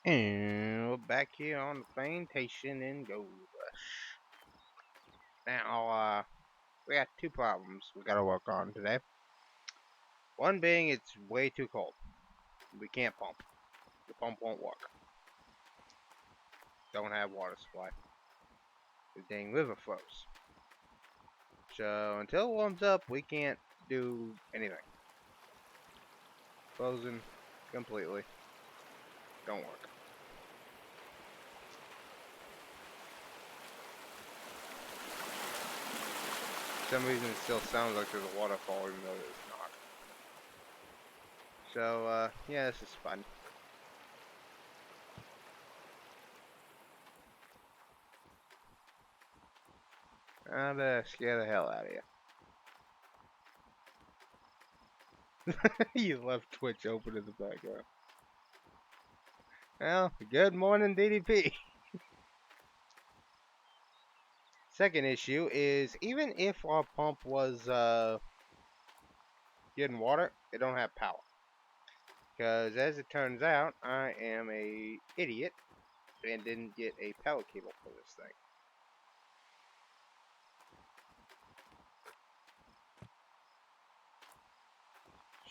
And we're back here on the plantation in Gold Rush. Now, we got two problems we gotta work on today. One being it's way too cold. We can't pump. The pump won't work. Don't have water supply. The dang river froze. So until it warms up, we can't do anything. Frozen completely. Don't work. For some reason it still sounds like there's a waterfall even though there's not. So, yeah, this is fun. I'm gonna scare the hell out of you. You left Twitch open in the background. Well, good morning, DDP. Second issue is even if our pump was getting water, it don't have power. Because as it turns out, I am a idiot and didn't get a power cable for this thing.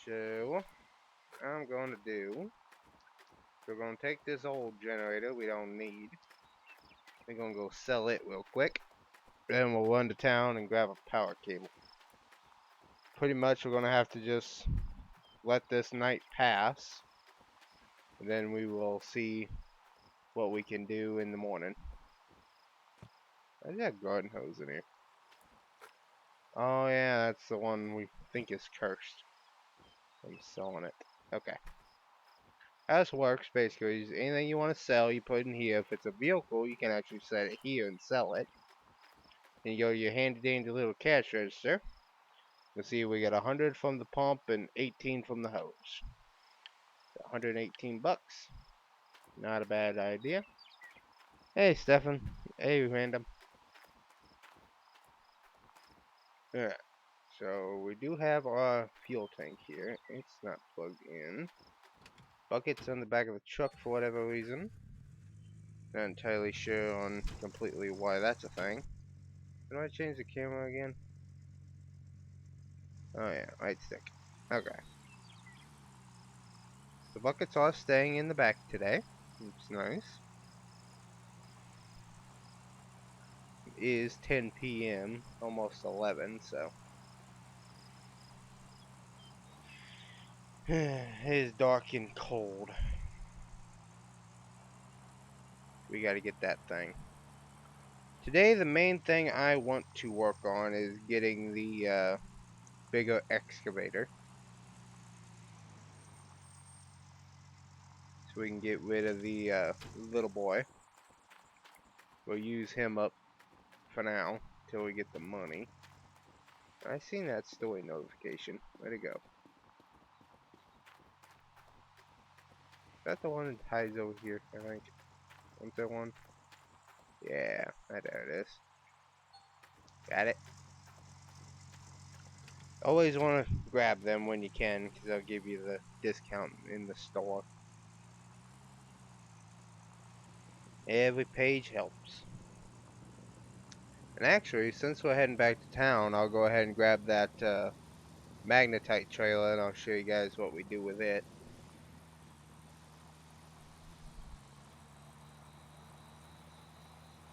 So, I'm going to do, we're going to take this old generator we don't need. We're going to go sell it real quick. Then we'll run to town and grab a power cable. Pretty much we're going to have to just let this night pass. And then we will see what we can do in the morning. I got garden hose in here. Oh yeah, that's the one we think is cursed. I'm selling it. Okay. How this works basically is anything you want to sell, you put in here. If it's a vehicle, you can actually set it here and sell it. Then you go to your handy dandy little cash register. You'll see we got 100 from the pump and 18 from the hose. 118 bucks. Not a bad idea. Hey, Stefan. Hey, random. Alright. So we do have our fuel tank here. It's not plugged in. Buckets on the back of the truck for whatever reason. Not entirely sure on completely why that's a thing. Did I change the camera again? Oh yeah, right stick. Okay. The buckets are staying in the back today. It's nice. It is 10 p.m. Almost 11, so. It is dark and cold. We gotta get that thing. Today, the main thing I want to work on is getting the bigger excavator. So we can get rid of the little boy. We'll use him up for now till we get the money. I seen that story notification. Where'd it go? Is that the one that hides over here, I think? Isn't that one? Yeah, there it is. Got it. Always want to grab them when you can, because they'll give you the discount in the store. Every page helps. And actually, since we're heading back to town, I'll go ahead and grab that magnetite trailer, and I'll show you guys what we do with it.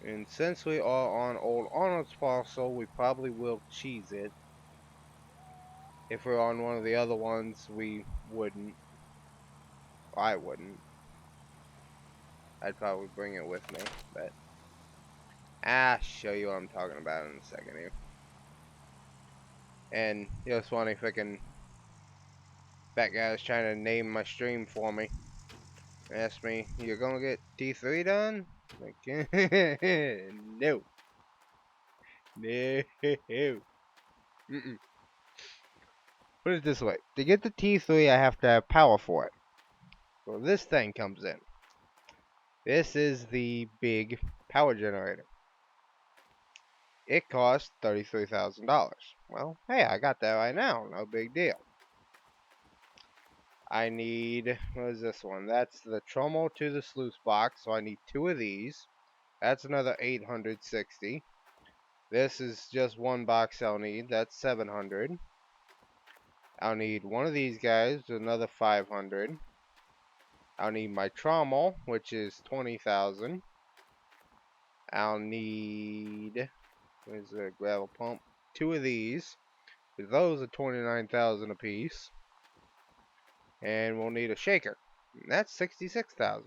And since we are on Old Arnold's parcel, we probably will cheese it. If we're on one of the other ones, we wouldn't. I wouldn't. I'd probably bring it with me, but I'll show you what I'm talking about in a second here. And just wondering if I can. That guy was trying to name my stream for me. Asked me, "You're gonna get T3 done?" Like, no, no. Mm-mm. Put it this way: to get the T3, I have to have power for it. So this thing comes in. This is the big power generator. It costs $33,000. Well, hey, I got that right now. No big deal. I need, what is this one? That's the trommel to the sluice box, so I need 2 of these. That's another 860. This is just one box I'll need. That's 700. I'll need one of these guys, another 500. I'll need my trommel, which is 20,000. I'll need, where's the gravel pump? 2 of these. Those are 29,000 apiece. And we'll need a shaker. That's 66,000.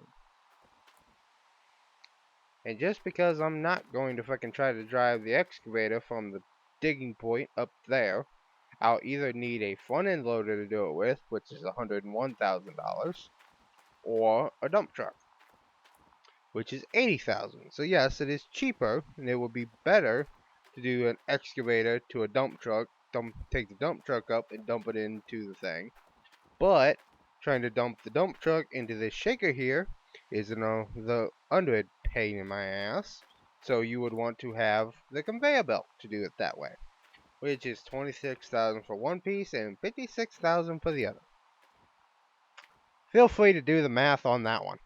And just because I'm not going to fucking try to drive the excavator from the digging point up there, I'll either need a front end loader to do it with, which is $101,000, or a dump truck, which is 80,000. So yes, it is cheaper, and it would be better to do an excavator to a dump truck, take the dump truck up and dump it into the thing. But trying to dump the dump truck into this shaker here is the underpain pain in my ass. So you would want to have the conveyor belt to do it that way, which is 26,000 for one piece and 56,000 for the other. Feel free to do the math on that one.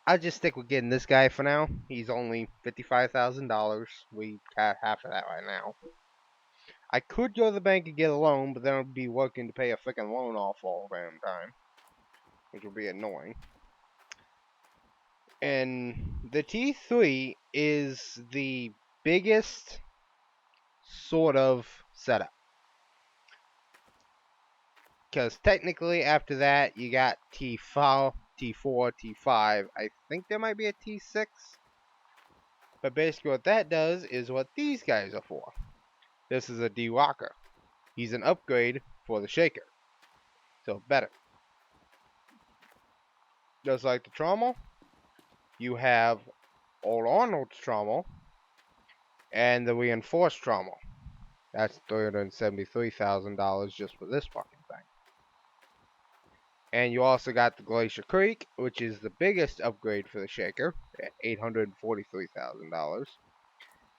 I'll just stick with getting this guy for now. He's only $55,000. We got half of that right now. I could go to the bank and get a loan, but then I'd be working to pay a freaking loan off all the damn time, which would be annoying. And the T3 is the biggest sort of setup. Because technically after that, you got T4, T5. I think there might be a T6. But basically what that does is what these guys are for. This is a D-Rocker. He's an upgrade for the shaker. So better. Just like the trommel, you have Old Arnold's trommel and the reinforced trommel. That's $373,000 just for this fucking thing. And you also got the Glacier Creek, which is the biggest upgrade for the shaker at $843,000.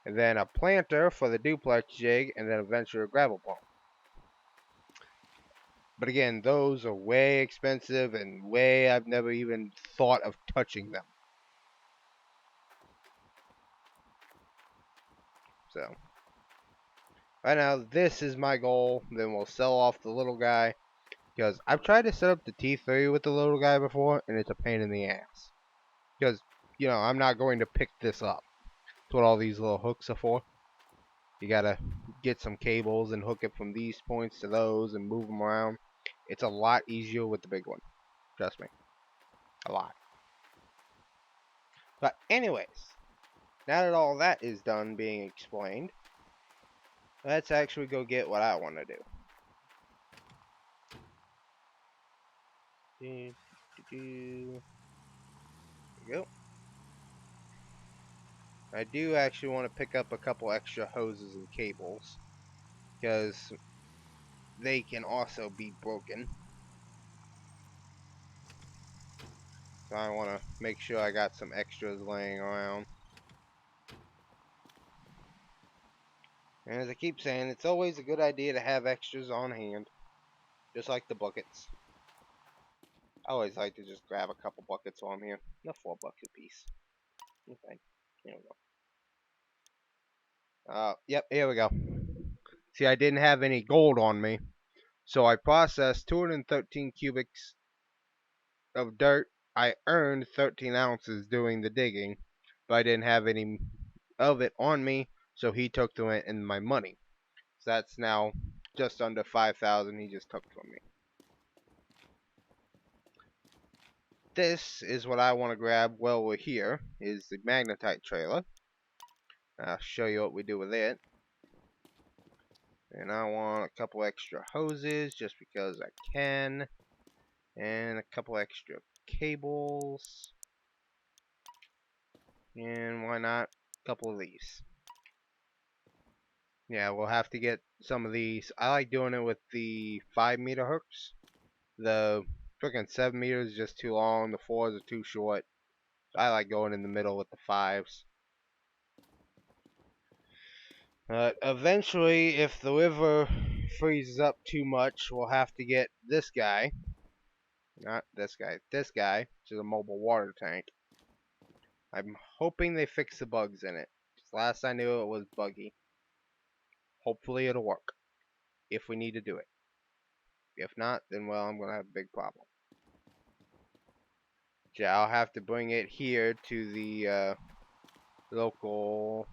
And then a planter for the Duplex Jig, and then eventually a gravel pump. But again, those are way expensive and way I've never even thought of touching them. So, right now, this is my goal. Then we'll sell off the little guy. Because I've tried to set up the T3 with the little guy before, and it's a pain in the ass. Because, I'm not going to pick this up. That's what all these little hooks are for. You gotta get some cables and hook it from these points to those and move them around. It's a lot easier with the big one. Trust me. A lot. But anyways, now that all that is done being explained, let's actually go get what I want to do. There we go. I do actually want to pick up a couple extra hoses and cables, because they can also be broken. So I want to make sure I got some extras laying around. And as I keep saying, it's always a good idea to have extras on hand. Just like the buckets. I always like to just grab a couple buckets while I'm here. They're $4 a piece. Okay, here we go. Yep, here we go. See, I didn't have any gold on me. So I processed 213 cubics of dirt. I earned 13 ounces doing the digging. But I didn't have any of it on me. So he took the rent and my money. So that's now just under 5,000 he just took from me. This is what I want to grab while we're here, is the magnetite trailer. I'll show you what we do with it. And I want a couple extra hoses just because I can. And a couple extra cables. And why not a couple of these. Yeah, we'll have to get some of these. I like doing it with the 5-meter hooks. The freaking 7 meters is just too long. The 4s are too short. I like going in the middle with the 5s. But eventually, if the river freezes up too much, we'll have to get this guy. Not this guy. This guy, which is a mobile water tank. I'm hoping they fix the bugs in it. Last I knew it was buggy. Hopefully it'll work. If we need to do it. If not, then well, I'm going to have a big problem. Yeah, I'll have to bring it here to the local...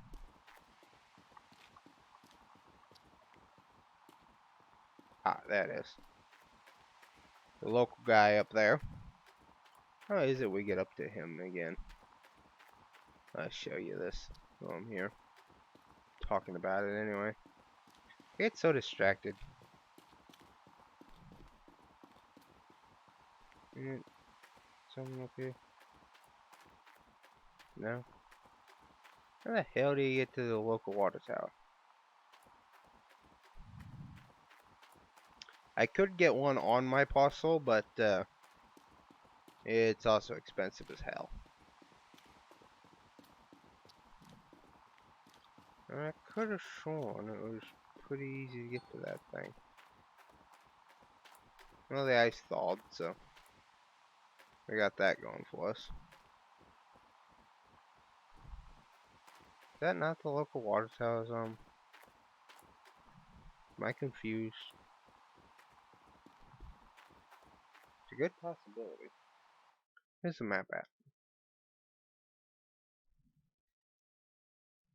Ah, there it is. The local guy up there. How is it we get up to him again? I'll show you this while I'm here. Talking about it anyway. I get so distracted. Someone up here? No? How the hell do you get to the local water tower? I could get one on my parcel, but it's also expensive as hell. I could have sworn it was pretty easy to get to that thing. Well, the ice thawed, so we got that going for us. Is that not the local water towers? Am I confused? It's a good possibility. Here's the map app.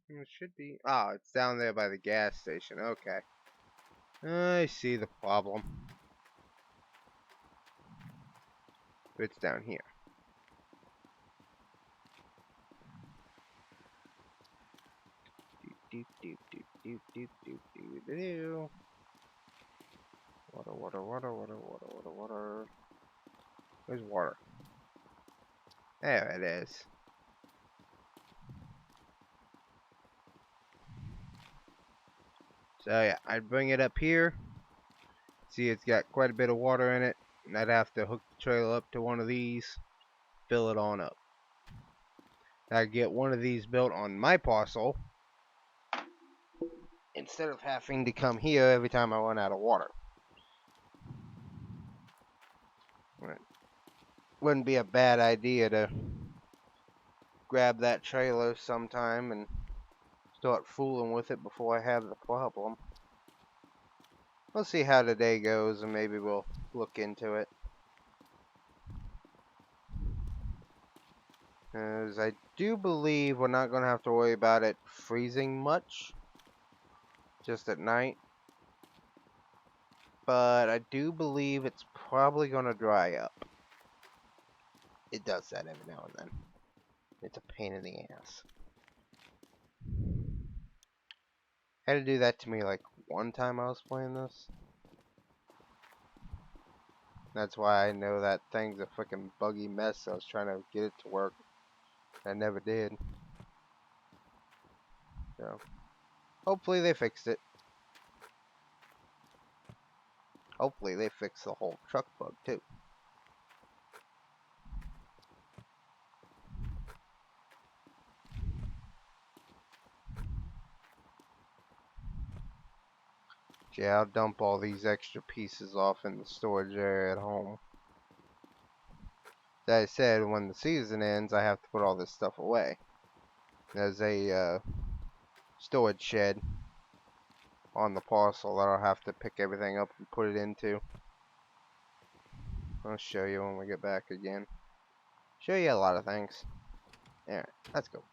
It should be. Ah, it's down there by the gas station. Okay. I see the problem. It's down here. Water, water, water, water, water, water, water. Where's water? There it is. So yeah, I'd bring it up here. See, it's got quite a bit of water in it. And I'd have to hook the trailer up to one of these, fill it on up. I'd get one of these built on my parcel, instead of having to come here every time I run out of water. Wouldn't be a bad idea to grab that trailer sometime and start fooling with it before I have the problem. We'll see how the day goes and maybe we'll look into it. As I do believe we're not going to have to worry about it freezing much. Just at night. But I do believe it's probably going to dry up. It does that every now and then. It's a pain in the ass. Had to do that to me like one time I was playing this. That's why I know that thing's a freaking buggy mess. I was trying to get it to work. I never did. So, hopefully they fixed it. Hopefully they fixed the whole truck bug too. Yeah, I'll dump all these extra pieces off in the storage area at home. As I said, when the season ends, I have to put all this stuff away. There's a storage shed on the parcel that I'll have to pick everything up and put it into. I'll show you when we get back again. Show you a lot of things. Alright, let's go.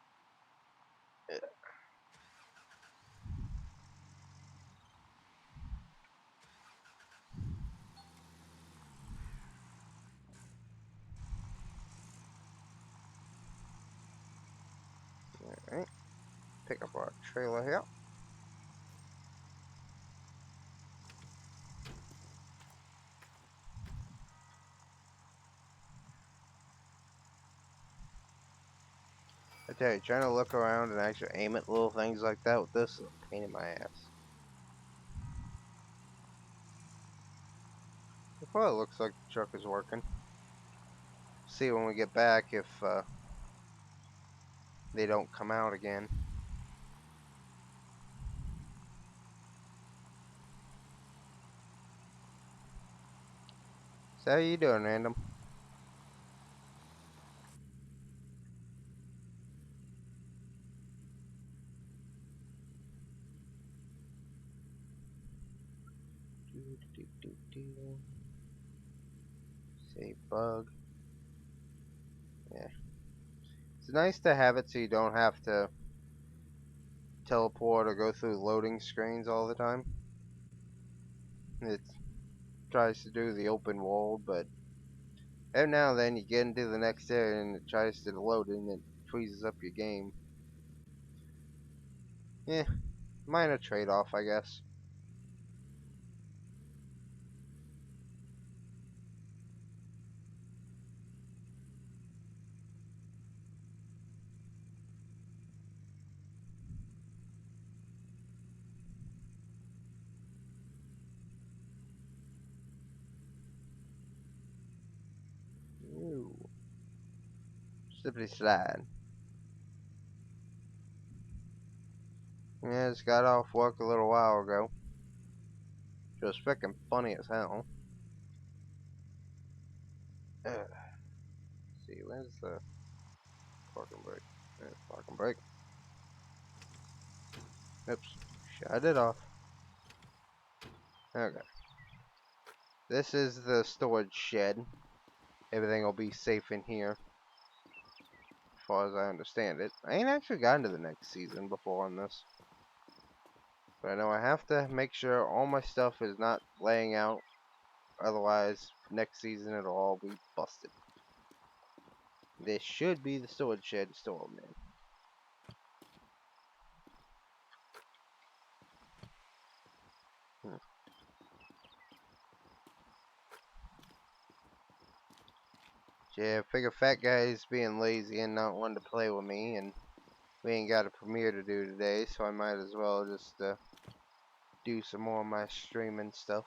Alright, pick up our trailer here. I tell you, trying to look around and actually aim at little things like that with this is a pain in my ass. It probably looks like the truck is working. See when we get back if they don't come out again. So how you doing, random? Save bug. Yeah. It's nice to have it so you don't have to teleport or go through loading screens all the time. It tries to do the open world, but every now and then you get into the next area and it tries to load it and it freezes up your game. Yeah, minor trade-off, I guess. Ooh, slippery slide. Yeah, just got off work a little while ago. Just freaking funny as hell. Ugh. See, where's the parking brake? There's parking brake. Oops, shut it off. Okay. This is the storage shed. Everything will be safe in here, as far as I understand it. I ain't actually gotten to the next season before on this. But I know I have to make sure all my stuff is not laying out. Otherwise, next season it'll all be busted. This should be the storage shed store, man. Yeah, figure fat guy's being lazy and not wanting to play with me, and we ain't got a premiere to do today, so I might as well just do some more of my streaming stuff.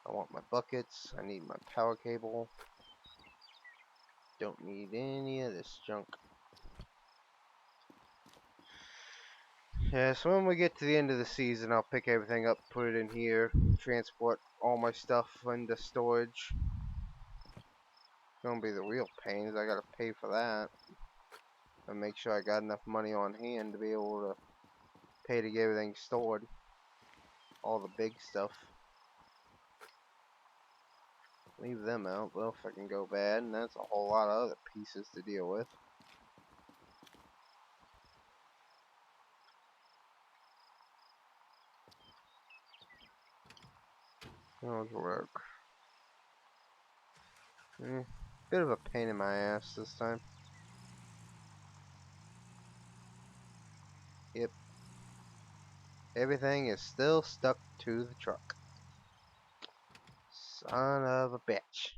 I want my buckets, I need my power cable. Don't need any of this junk. Yeah, so when we get to the end of the season, I'll pick everything up, put it in here, transport all my stuff into storage. It's gonna be the real pain is I gotta pay for that. And make sure I got enough money on hand to be able to pay to get everything stored. All the big stuff. Leave them out, they'll fucking go bad, and that's a whole lot of other pieces to deal with. How's work? Bit of a pain in my ass this time. Yep. Everything is still stuck to the truck. Son of a bitch.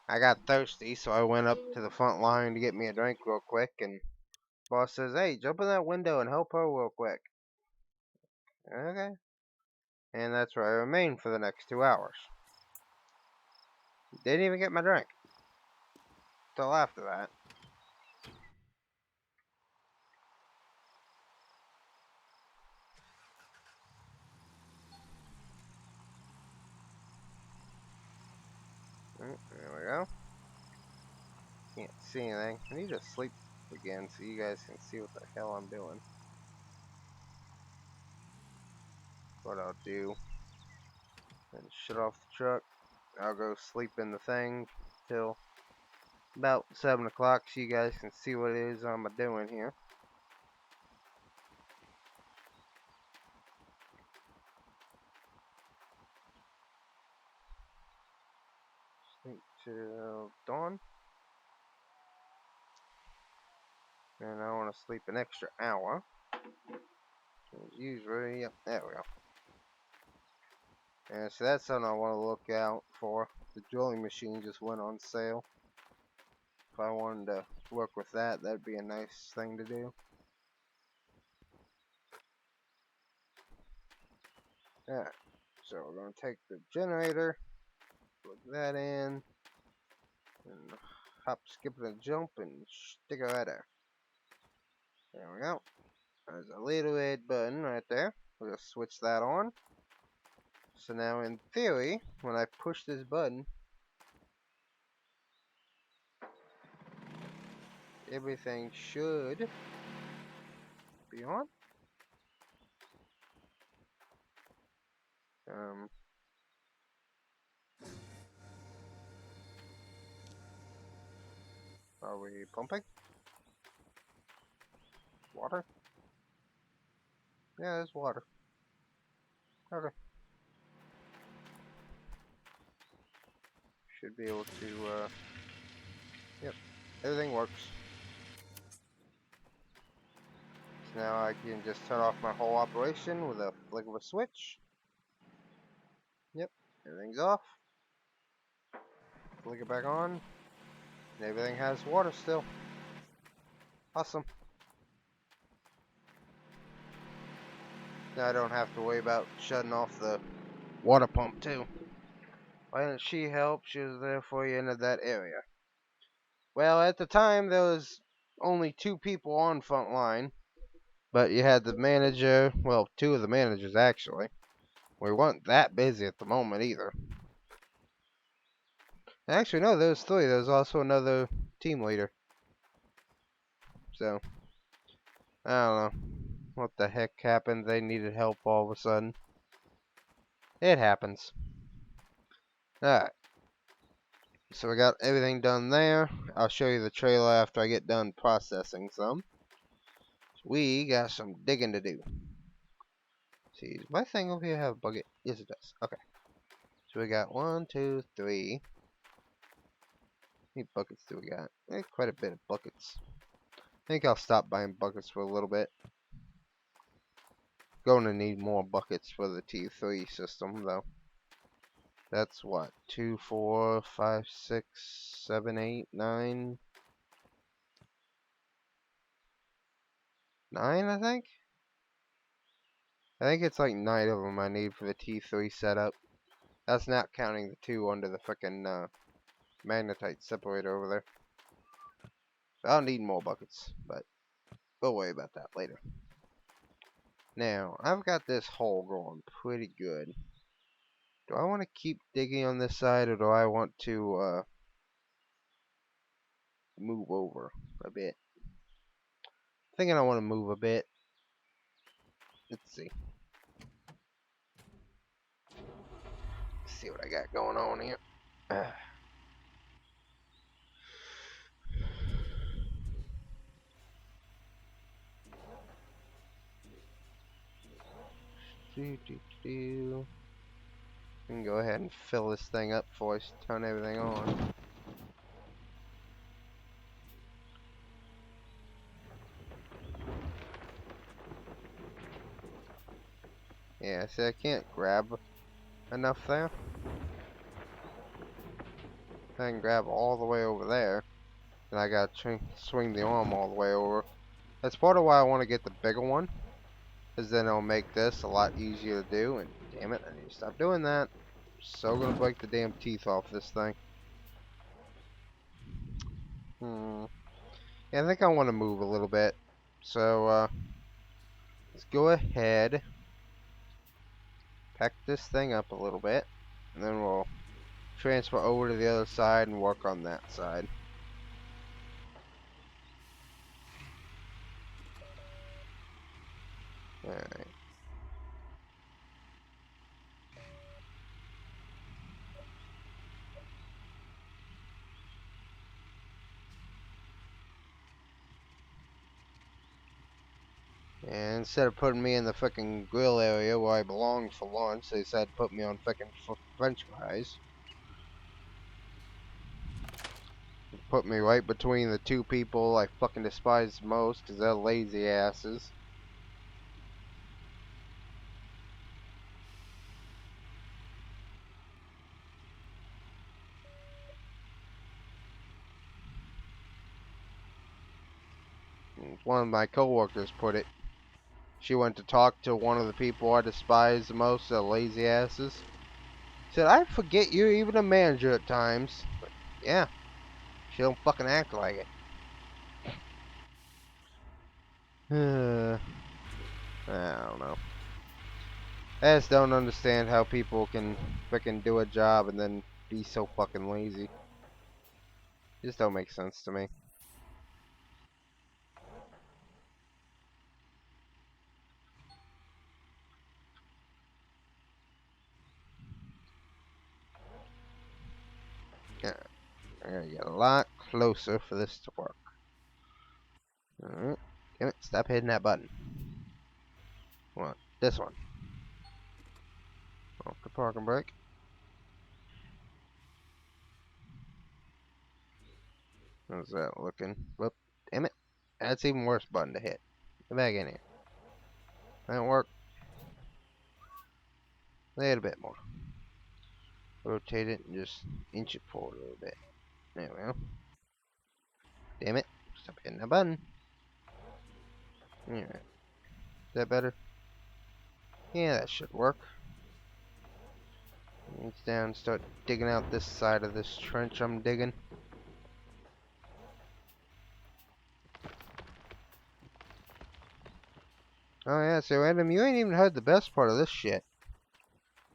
I got thirsty, so I went up to the front line to get me a drink real quick, and boss says, "Hey, jump in that window and help her real quick." Okay. And that's where I remained for the next 2 hours. Didn't even get my drink. Till after that. There we go. Can't see anything. I need to sleep again so you guys can see what the hell I'm doing. What I'll do. Then shut off the truck. I'll go sleep in the thing till about 7 o'clock so you guys can see what it is I'm doing here. Sleep till dawn. And I want to sleep an extra hour. Usually, yep, there we go. And so that's something I want to look out for. The drilling machine just went on sale. If I wanted to work with that, that'd be a nice thing to do. Alright, so we're going to take the generator, plug that in, and hop, skip, and jump, and stick it right there. There we go. There's a little red button right there. We'll just switch that on. So now in theory, when I push this button, everything should be on. Are we pumping? Water? Yeah, there's water. Okay. Should be able to, yep. Everything works. So now I can just turn off my whole operation with a flick of a switch. Yep. Everything's off. Flick it back on. And everything has water still. Awesome. Now I don't have to worry about shutting off the water pump too. Why didn't she help? She was there before you entered that area. Well, at the time there was only 2 people on front line, but you had the manager, well, 2 of the managers actually. We weren't that busy at the moment either. Actually, no, there was 3. There was also another team leader. So, I don't know what the heck happened. They needed help all of a sudden. It happens. Alright. So we got everything done there. I'll show you the trailer after I get done processing some. We got some digging to do. See, does my thing over here have a bucket? Yes, it does. Okay. So we got 1, 2, 3. How many buckets do we got? Quite a bit of buckets. I think I'll stop buying buckets for a little bit. Going to need more buckets for the T3 system, though. That's what? 2, 4, 5, 6, 7, 8, 9. 9, I think? I think it's like 9 of them I need for the T3 setup. That's not counting the 2 under the frickin' magnetite separator over there. So I'll need more buckets, but we'll worry about that later. Now, I've got this hole going pretty good. Do I want to keep digging on this side, or do I want to move over a bit? Thinking I want to move a bit. Let's see. Let's see what I got going on here. We can go ahead and fill this thing up before I turn everything on. Yeah, see, I can't grab enough there. I can grab all the way over there, and I gotta swing the arm all the way over. That's part of why I want to get the bigger one, because then it'll make this a lot easier to do. And damn it, I need to stop doing that. I'm so gonna break the damn teeth off this thing. Yeah, I think I want to move a little bit. So let's go ahead, pack this thing up a little bit, and then we'll transfer over to the other side and work on that side. Alright. And instead of putting me in the frickin' grill area where I belong for lunch, they decided to put me on frickin' french fries. Put me right between the 2 people I fucking despise most because they're lazy asses. And one of my coworkers put it. She went to talk to one of the people I despise the most, the lazy asses. Said, I forget you're even a manager at times. But yeah, she don't fucking act like it. I don't know. I just don't understand how people can frickin' do a job and then be so fucking lazy. Just don't make sense to me. Yeah, I gotta get a lot closer for this to work. Alright. Damn it, stop hitting that button. What? This one. Off the parking brake. How's that looking? Whoop. Damn it. That's even worse button to hit. Get back in here. That work. Wait a bit more. Rotate it and just inch it forward a little bit. There we go. Damn it. Stop hitting that button. Alright. Is that better? Yeah, that should work. Reach down, start digging out this side of this trench I'm digging. Oh yeah, so Adam, you ain't even heard the best part of this shit.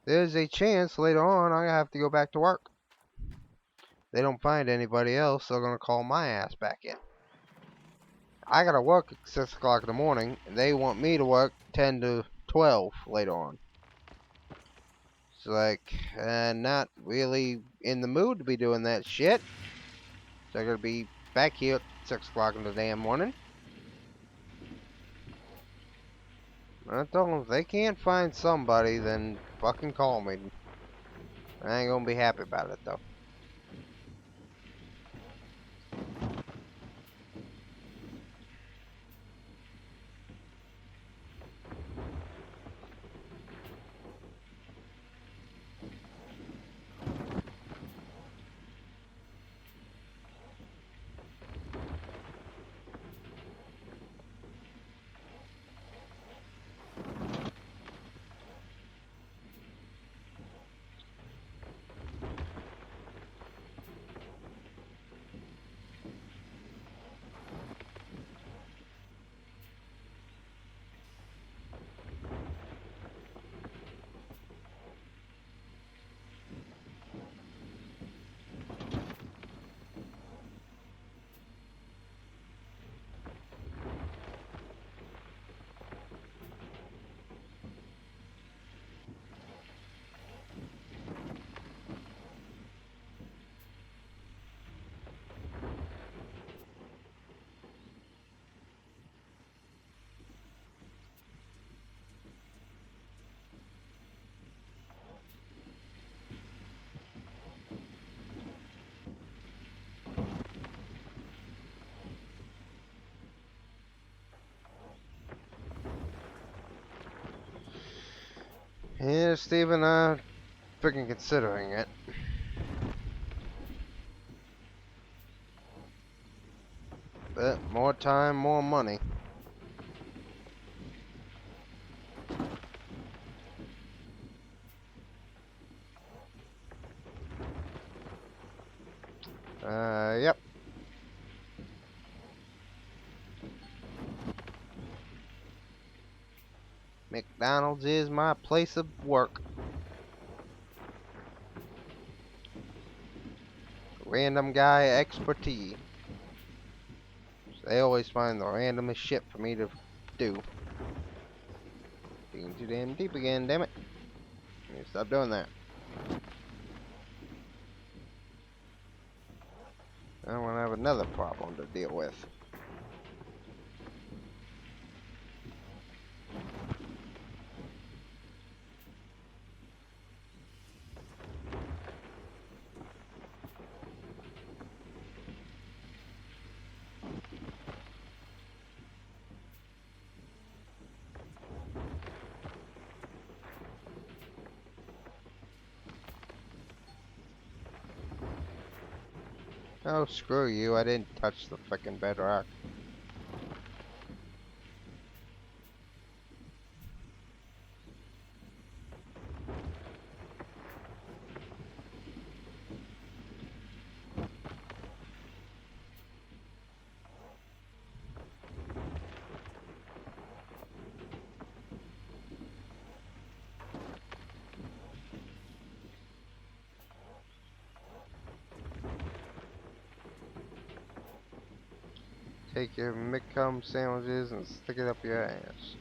There's a chance later on I have to go back to work. They don't find anybody else, they're gonna call my ass back in. I gotta work at 6 o'clock in the morning, and they want me to work 10 to 12 later on. It's like, not really in the mood to be doing that shit. So I gotta be back here at 6 o'clock in the damn morning. I told them if they can't find somebody, then fucking call me. I ain't gonna be happy about it though. Yeah, Steven, freaking considering it. But more time, more money. Yep. McDonald's is my place of work. Random guy expertise. They always find the randomest shit for me to do. Digging too damn deep again, damn it. You stop doing that. I don't want to have another problem to deal with. Oh, screw you. I didn't touch the frickin' bedrock. Take your McCum sandwiches and stick it up your ass.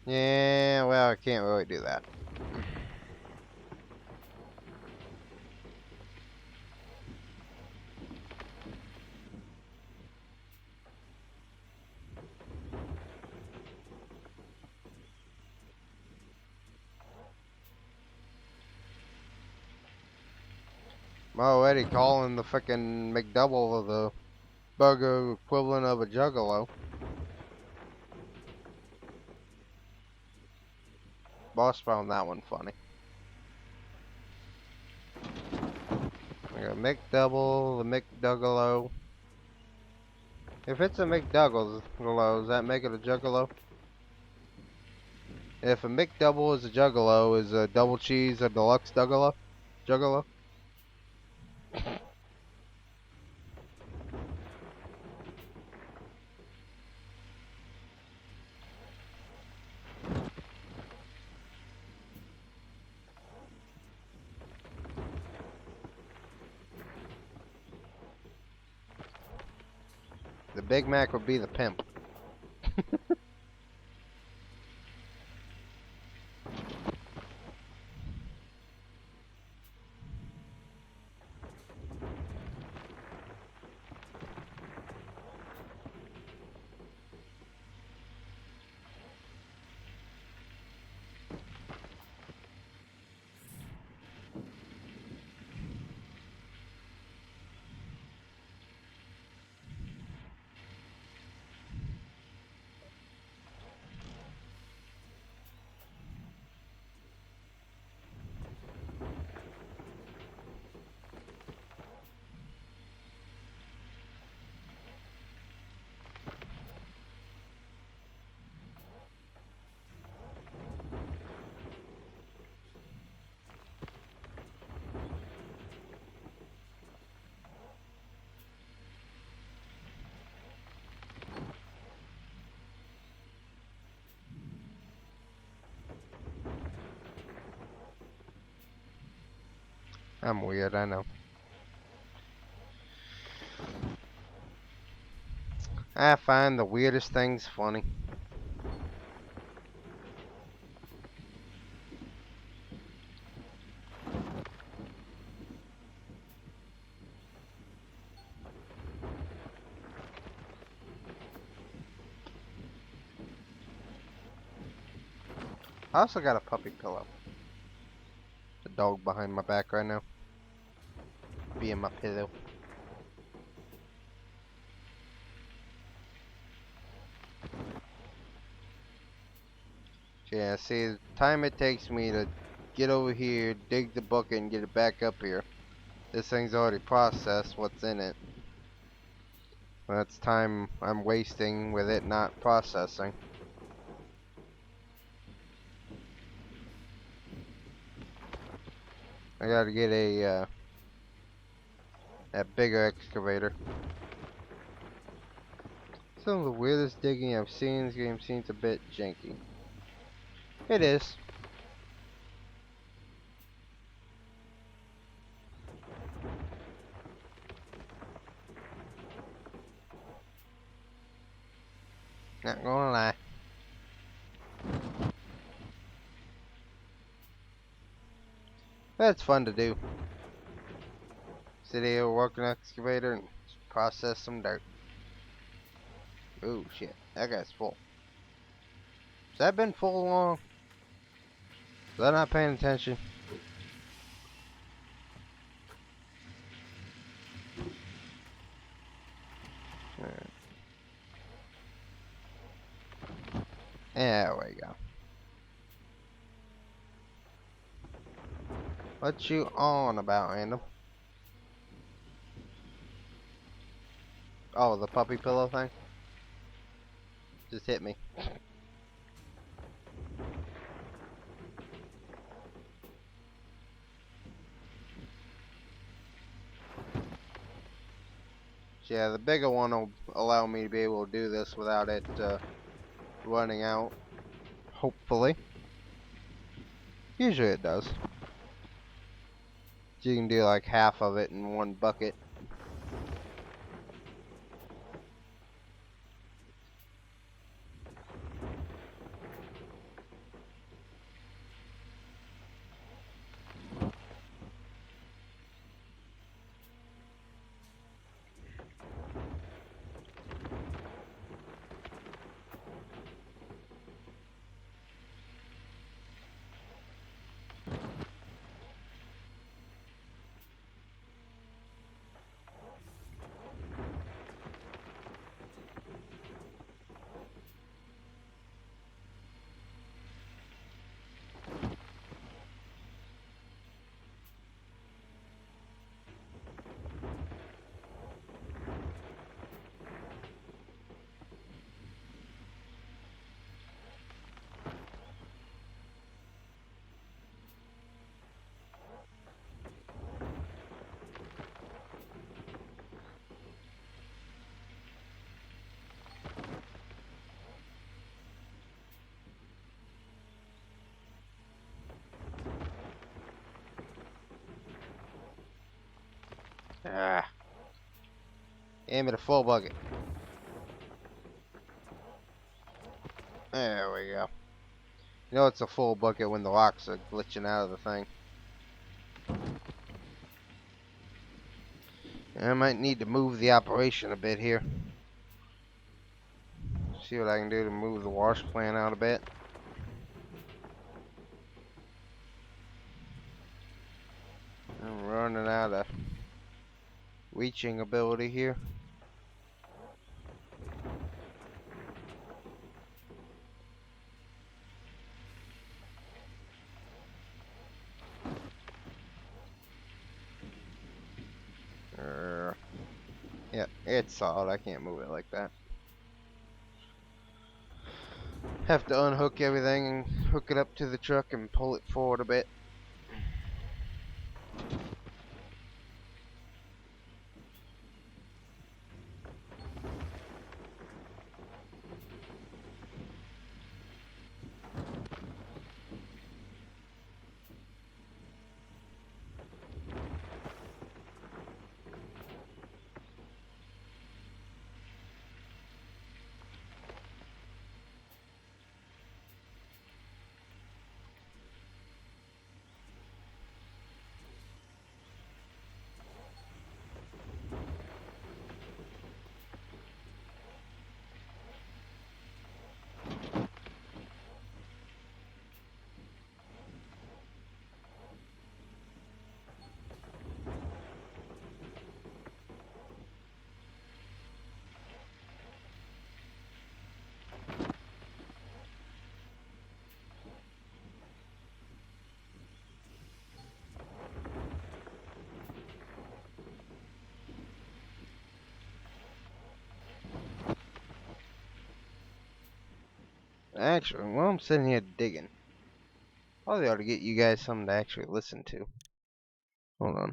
Yeah, well, I can't really do that. I'm already calling the frickin' McDouble the burger equivalent of a juggalo. Boss found that one funny. We got McDouble, the McDuggalo. If it's a McDuggalo, does that make it a juggalo? If a McDouble is a juggalo, is a double cheese a deluxe juggalo? Juggalo? The Big Mac would be the pimp. I'm weird, I know. I find the weirdest things funny. I also got a puppy pillow. The dog behind my back right now. Being my pillow. Yeah, see, the time it takes me to get over here, dig the bucket, and get it back up here. This thing's already processed what's in it. That's time I'm wasting with it not processing. I gotta get a bigger excavator. Some of the weirdest digging I've seen in this game seems a bit janky. It is. Not gonna lie. That's fun to do. Sit here, work an excavator, and process some dirt. Ooh, shit. That guy's full. Has that been full long? Was I not paying attention? Alright. There we go. What you on about, Random? Oh, the puppy pillow thing? Just hit me. Yeah, the bigger one will allow me to be able to do this without it running out. Hopefully. Usually it does. You can do like half of it in one bucket. Ah, aim at a full bucket. There we go. You know it's a full bucket when the locks are glitching out of the thing. I might need to move the operation a bit here. See what I can do to move the wash plant out a bit. I'm running out of reaching ability here. Yeah, it's solid. I can't move it like that. Have to unhook everything and hook it up to the truck and pull it forward a bit. Actually, while I'm sitting here digging, probably ought to get you guys something to actually listen to. Hold on.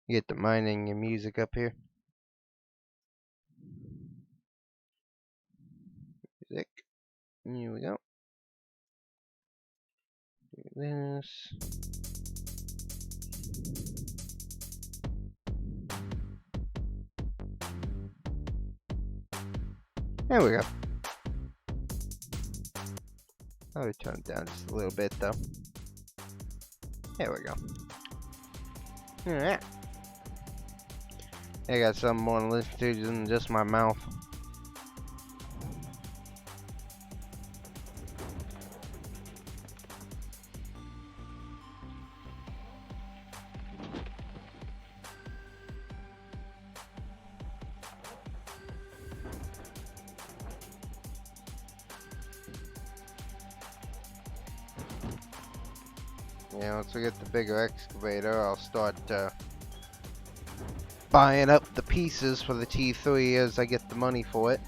Get the mining and music up here. Music. Here we go. Do this. There we go. I'll turn it down just a little bit though. There we go. Alright. I got something more to listen to than just my mouth. Yeah, once we get the bigger excavator, I'll start buying up the pieces for the T3 as I get the money for it.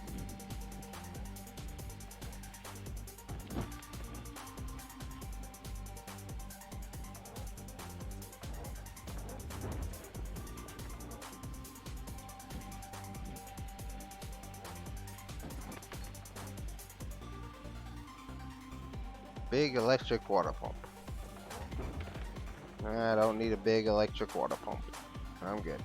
Big electric water pump. I don't need a big electric water pump. I'm good.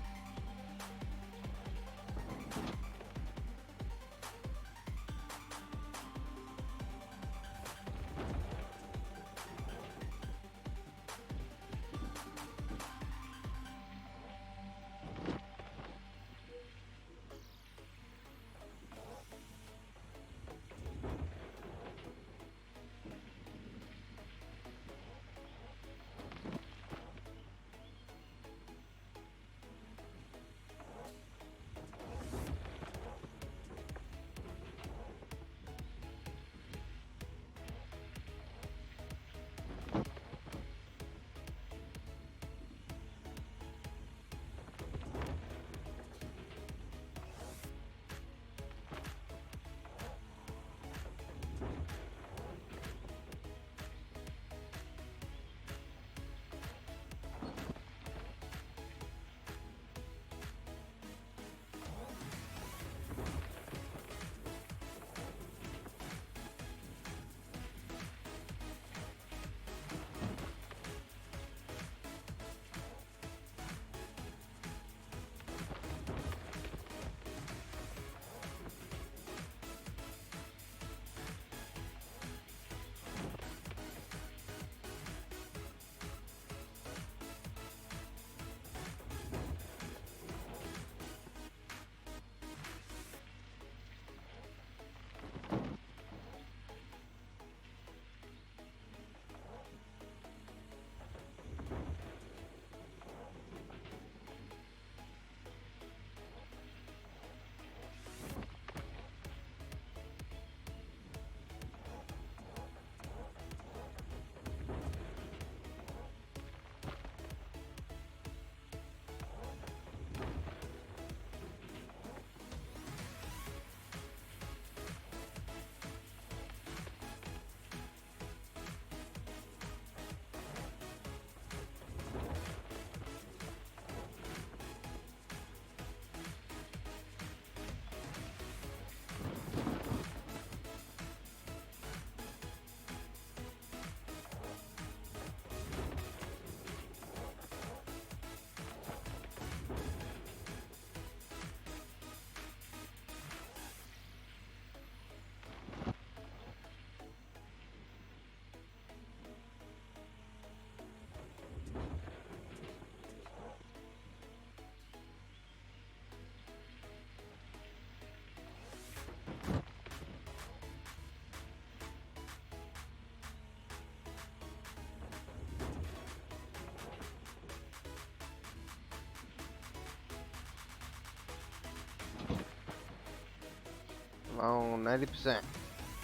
on 90%.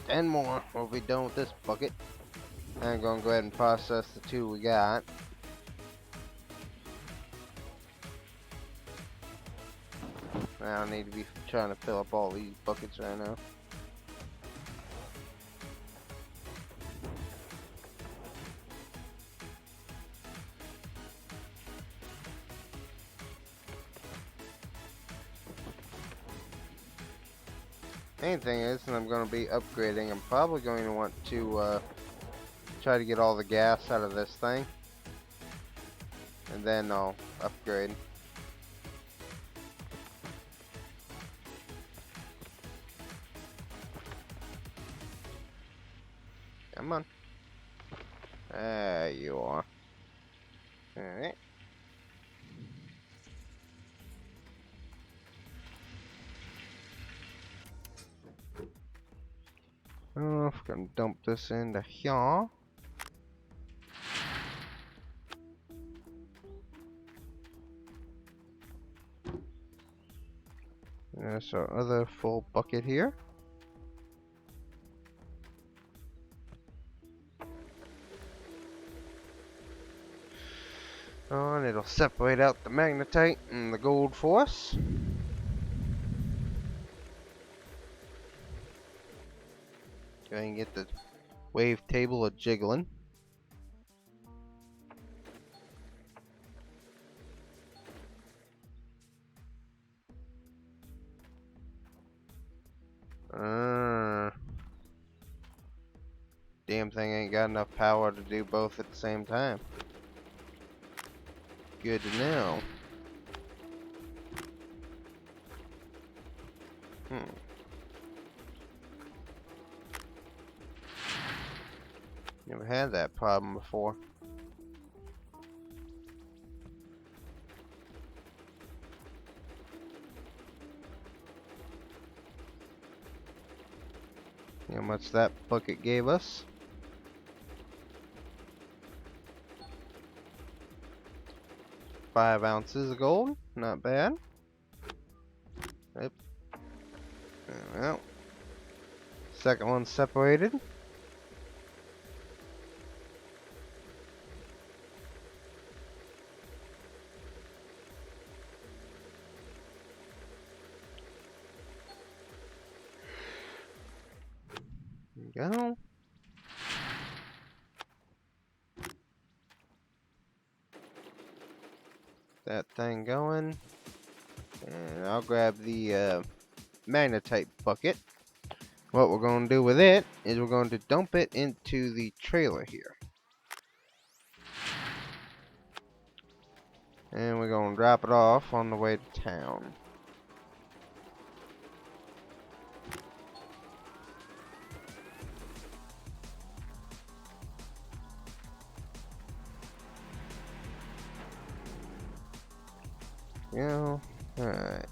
10 more. We'll be done with this bucket. I'm gonna go ahead and process the 2 we got. I don't need to be trying to fill up all these buckets right now. Main thing is, and I'm going to be upgrading, I'm probably going to want to try to get all the gas out of this thing. And then I'll upgrade. Come on. There you are. Alright. I'm gonna dump this into here. There's our other full bucket here. Oh, and it'll separate out the magnetite and the gold for us. Go ahead and get the wave table a jiggling. Damn thing ain't got enough power to do both at the same time. Good to know. Never had that problem before. See how much that bucket gave us. 5 ounces of gold, not bad. Yep. Well, second one separated. There we go. That thing going. And I'll grab the magnetite bucket. What we're going to do with it is we're going to dump it into the trailer here. And we're going to drop it off on the way to town. Yeah, alright.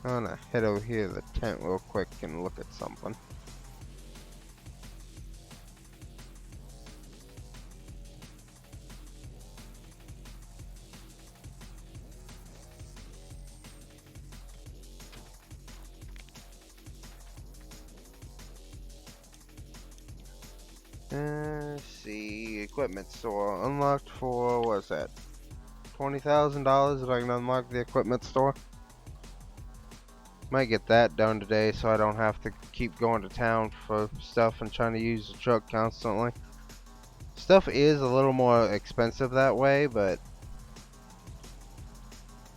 I'm gonna head over here to the tent real quick and look at something. Let's see, equipment store unlocked for what's that? $20,000 if I can unlock the equipment store. Might get that done today so I don't have to keep going to town for stuff and trying to use the truck constantly. Stuff is a little more expensive that way, but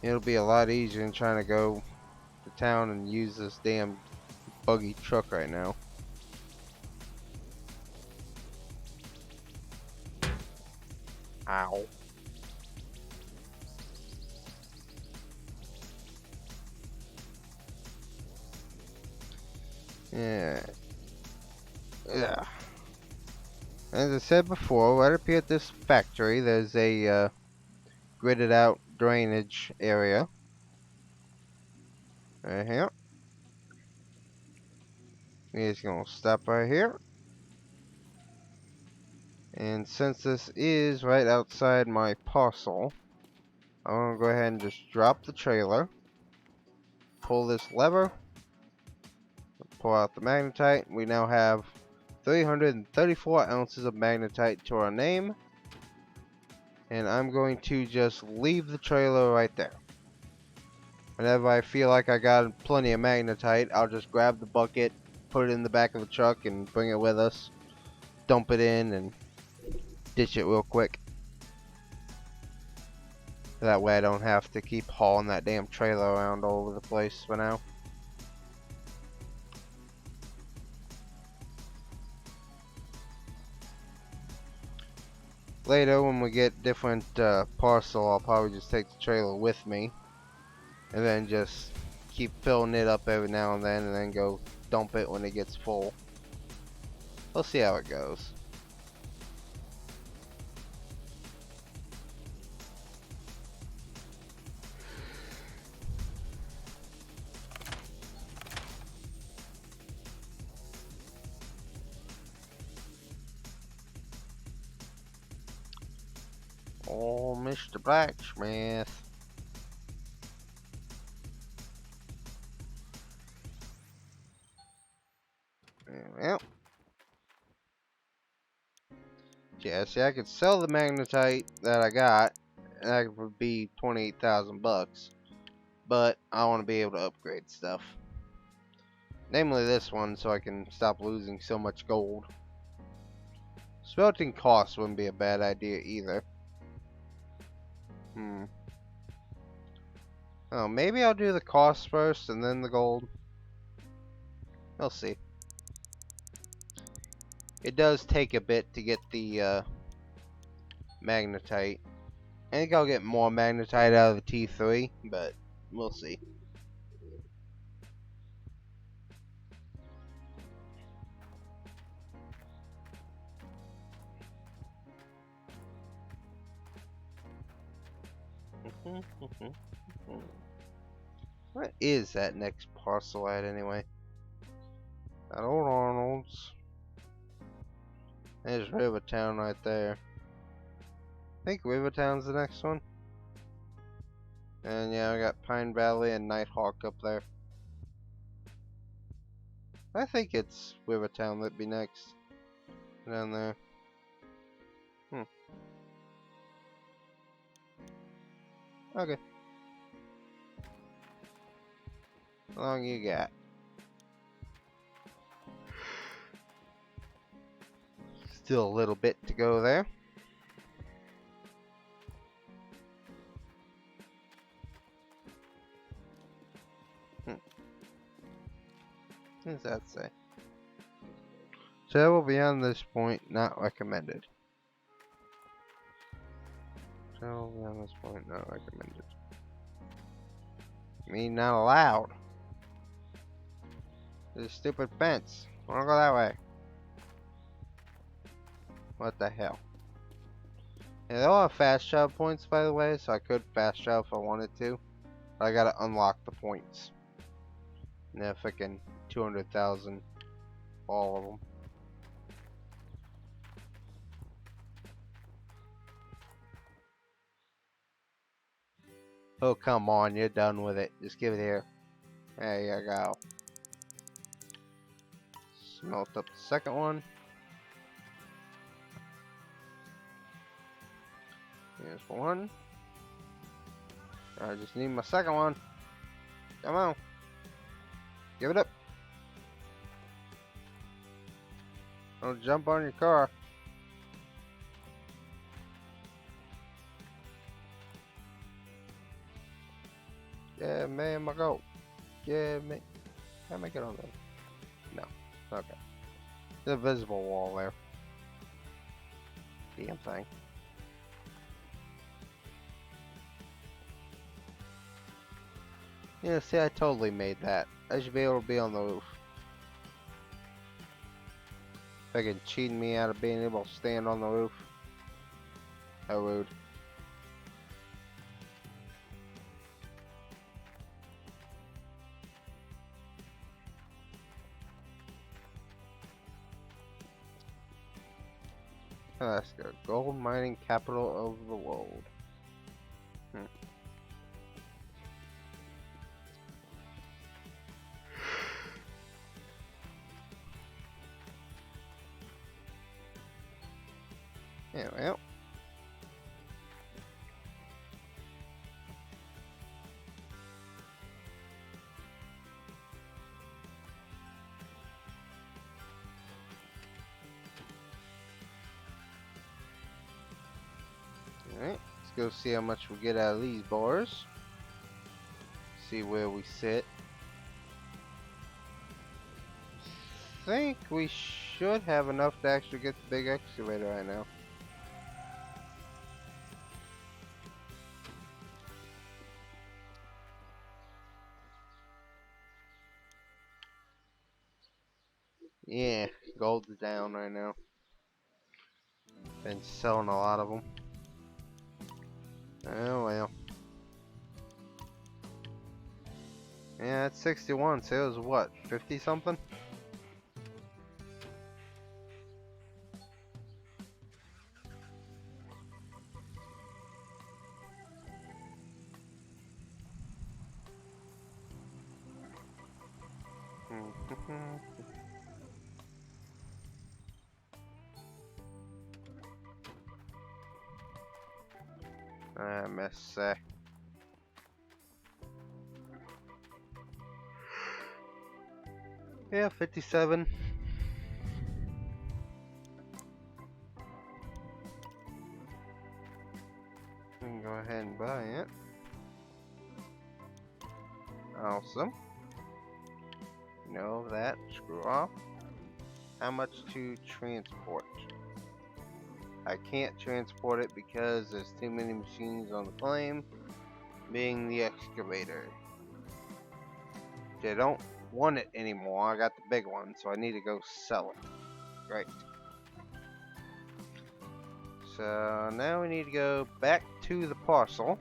it'll be a lot easier than trying to go to town and use this damn buggy truck right now. Ow. Yeah. As I said before, right up here at this factory, there's a gridded out drainage area. Right here. We're just gonna stop right here. And since this is right outside my parcel, I'm gonna go ahead and just drop the trailer, pull this lever, pull out the magnetite. We now have 334 ounces of magnetite to our name. And I'm going to just leave the trailer right there. Whenever I feel like I got plenty of magnetite, I'll just grab the bucket, put it in the back of the truck, and bring it with us. Dump it in and ditch it real quick. That way I don't have to keep hauling that damn trailer around all over the place for now. Later, when we get different parcel, I'll probably just take the trailer with me. And then just keep filling it up every now and then go dump it when it gets full. We'll see how it goes. Oh, Mr. Blacksmith. Well. Yeah, see, I could sell the magnetite that I got, and that would be 28,000 bucks. But I want to be able to upgrade stuff. Namely this one, so I can stop losing so much gold. Smelting costs wouldn't be a bad idea either. Oh, maybe I'll do the costs first and then the gold. We'll see. It does take a bit to get the magnetite. I think I'll get more magnetite out of the T3, but we'll see. What is that next parcel at anyway? That old Arnold's. There's Rivertown right there. I think Rivertown's the next one. And yeah, I got Pine Valley and Nighthawk up there. I think it's Rivertown that'd be next. Down there. Okay. How long you got? Still a little bit to go there. What does that say? Travel beyond this point not recommended. Travel beyond this point not recommended. I mean, not allowed. There's a stupid fence. I wanna go that way. What the hell? Yeah, there are fast travel points, by the way, so I could fast travel if I wanted to. But I gotta unlock the points. And they're freaking 200,000. All of them. Oh, come on, you're done with it. Just give it here. There you go. Smelt up the second one. Here's one. I just need my second one. Come on. Give it up. Don't jump on your car. Yeah, man, my goat. Yeah, man. Can I make it on there? No. Okay. There's a visible wall there. Damn thing. Yeah, see, I totally made that. I should be able to be on the roof. Fucking cheating me out of being able to stand on the roof. How rude. Alaska, gold mining capital of the world. Yeah, well. Alright, let's go see how much we get out of these bars. See where we sit. I think we should have enough to actually get the big excavator right now. Yeah, gold's down right now. Been selling a lot of them. Oh well. Yeah, it's 61, so it was what, 50 something? I must say. Yeah, 57. We can go ahead and buy it. Awesome. No, that. Screw off. How much to transport? I can't transport it because there's too many machines on the claim, being the excavator. They don't want it anymore. I got the big one, so I need to go sell it. Right. So now we need to go back to the parcel.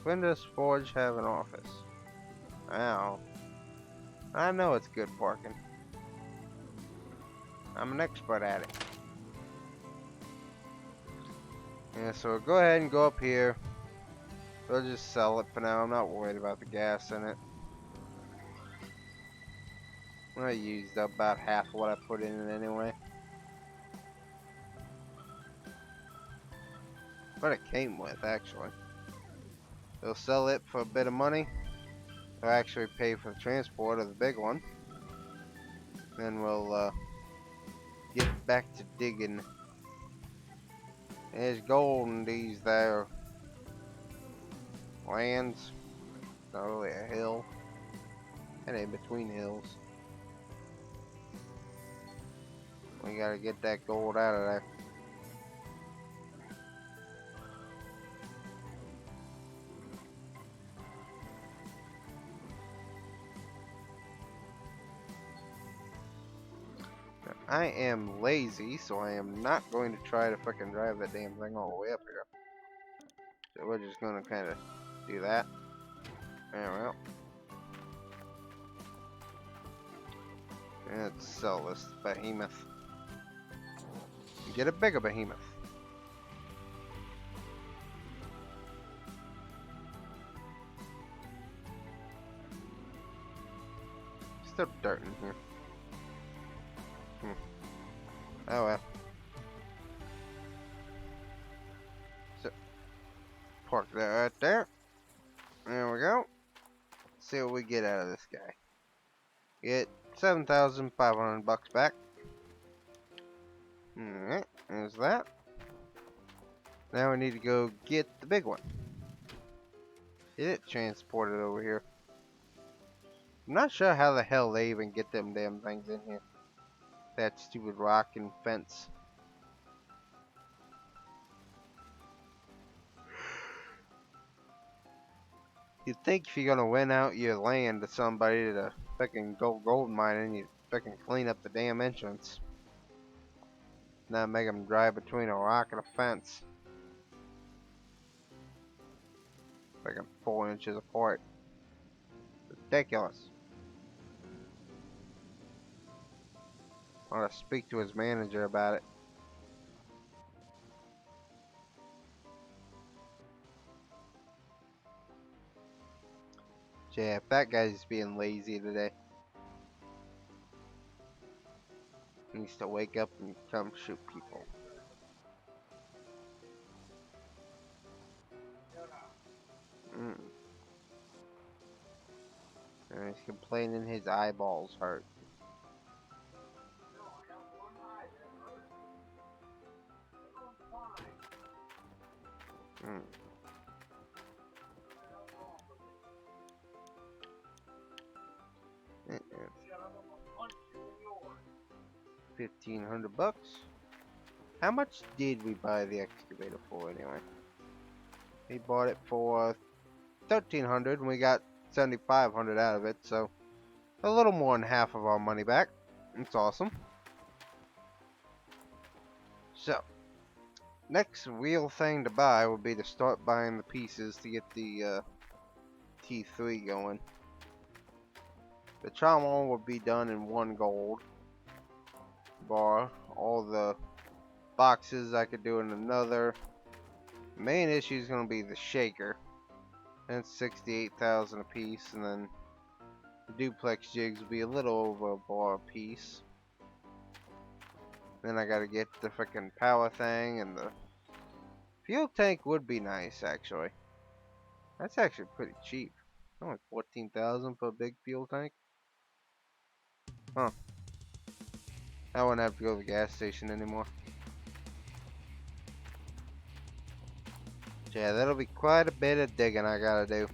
When does Forge have an office? Wow. I know it's good parking. I'm an expert at it. Yeah, so go ahead and go up here. We'll just sell it for now. I'm not worried about the gas in it. I used up about half of what I put in it anyway. What it came with, actually. They'll sell it for a bit of money. They'll actually pay for the transport of the big one. Then we'll get back to digging. There's gold in these there lands. Not really a hill. And in between hills. We gotta get that gold out of there. I am lazy, so I am not going to try to fucking drive that damn thing all the way up here. So we're just gonna kind of do that. Yeah, well. Let's sell this behemoth. Get a bigger behemoth. Still dirt in here. Oh well. So, park that right there. There we go. Let's see what we get out of this guy. Get 7,500 bucks back. Alright, there's that. Now we need to go get the big one. Get it transported over here. I'm not sure how the hell they even get them damn things in here. That stupid rock and fence. You'd think if you're gonna rent out your land to somebody to fucking go gold mining, you'd fucking clean up the damn entrance. Not make them drive between a rock and a fence. Fucking 4 inches apart. Ridiculous. I want to speak to his manager about it. Yeah, that guy's being lazy today. He needs to wake up and come shoot people. And he's complaining his eyeballs hurt. Mm. 1,500 bucks. How much did we buy the excavator for anyway? We bought it for 1,300 and we got 7,500 out of it, so a little more than half of our money back. It's awesome. So, next real thing to buy would be to start buying the pieces to get the T3 going. The trombone would be done in 1 gold bar. All the boxes I could do in another. The main issue is going to be the shaker. That's 68,000 a piece, and then the duplex jigs will be a little over a bar a piece. Then I gotta get the freaking power thing, and the fuel tank would be nice actually. That's actually pretty cheap. Only 14,000 for a big fuel tank. Huh. I wouldn't have to go to the gas station anymore. Yeah, that'll be quite a bit of digging I gotta do.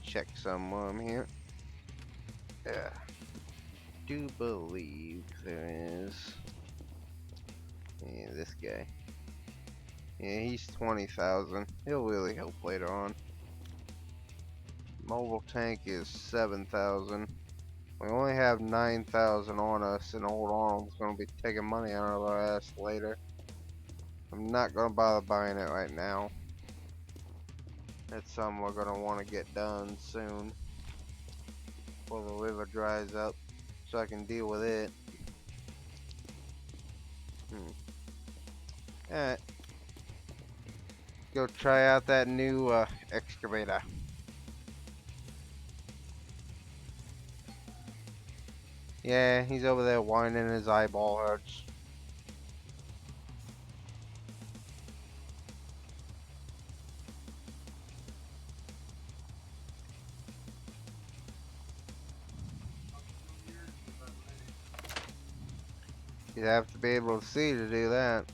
Check some while I'm here. Yeah. Do believe there is. Yeah, this guy. Yeah, he's 20,000. He'll really help later on. Mobile tank is 7,000. We only have 9,000 on us, and old Arnold's gonna be taking money out of our ass later. I'm not gonna bother buying it right now. That's something we're gonna want to get done soon, before the river dries up, so I can deal with it. Alright. Go try out that new excavator. Yeah, he's over there whining, his eyeball hurts. You'd have to be able to see to do that.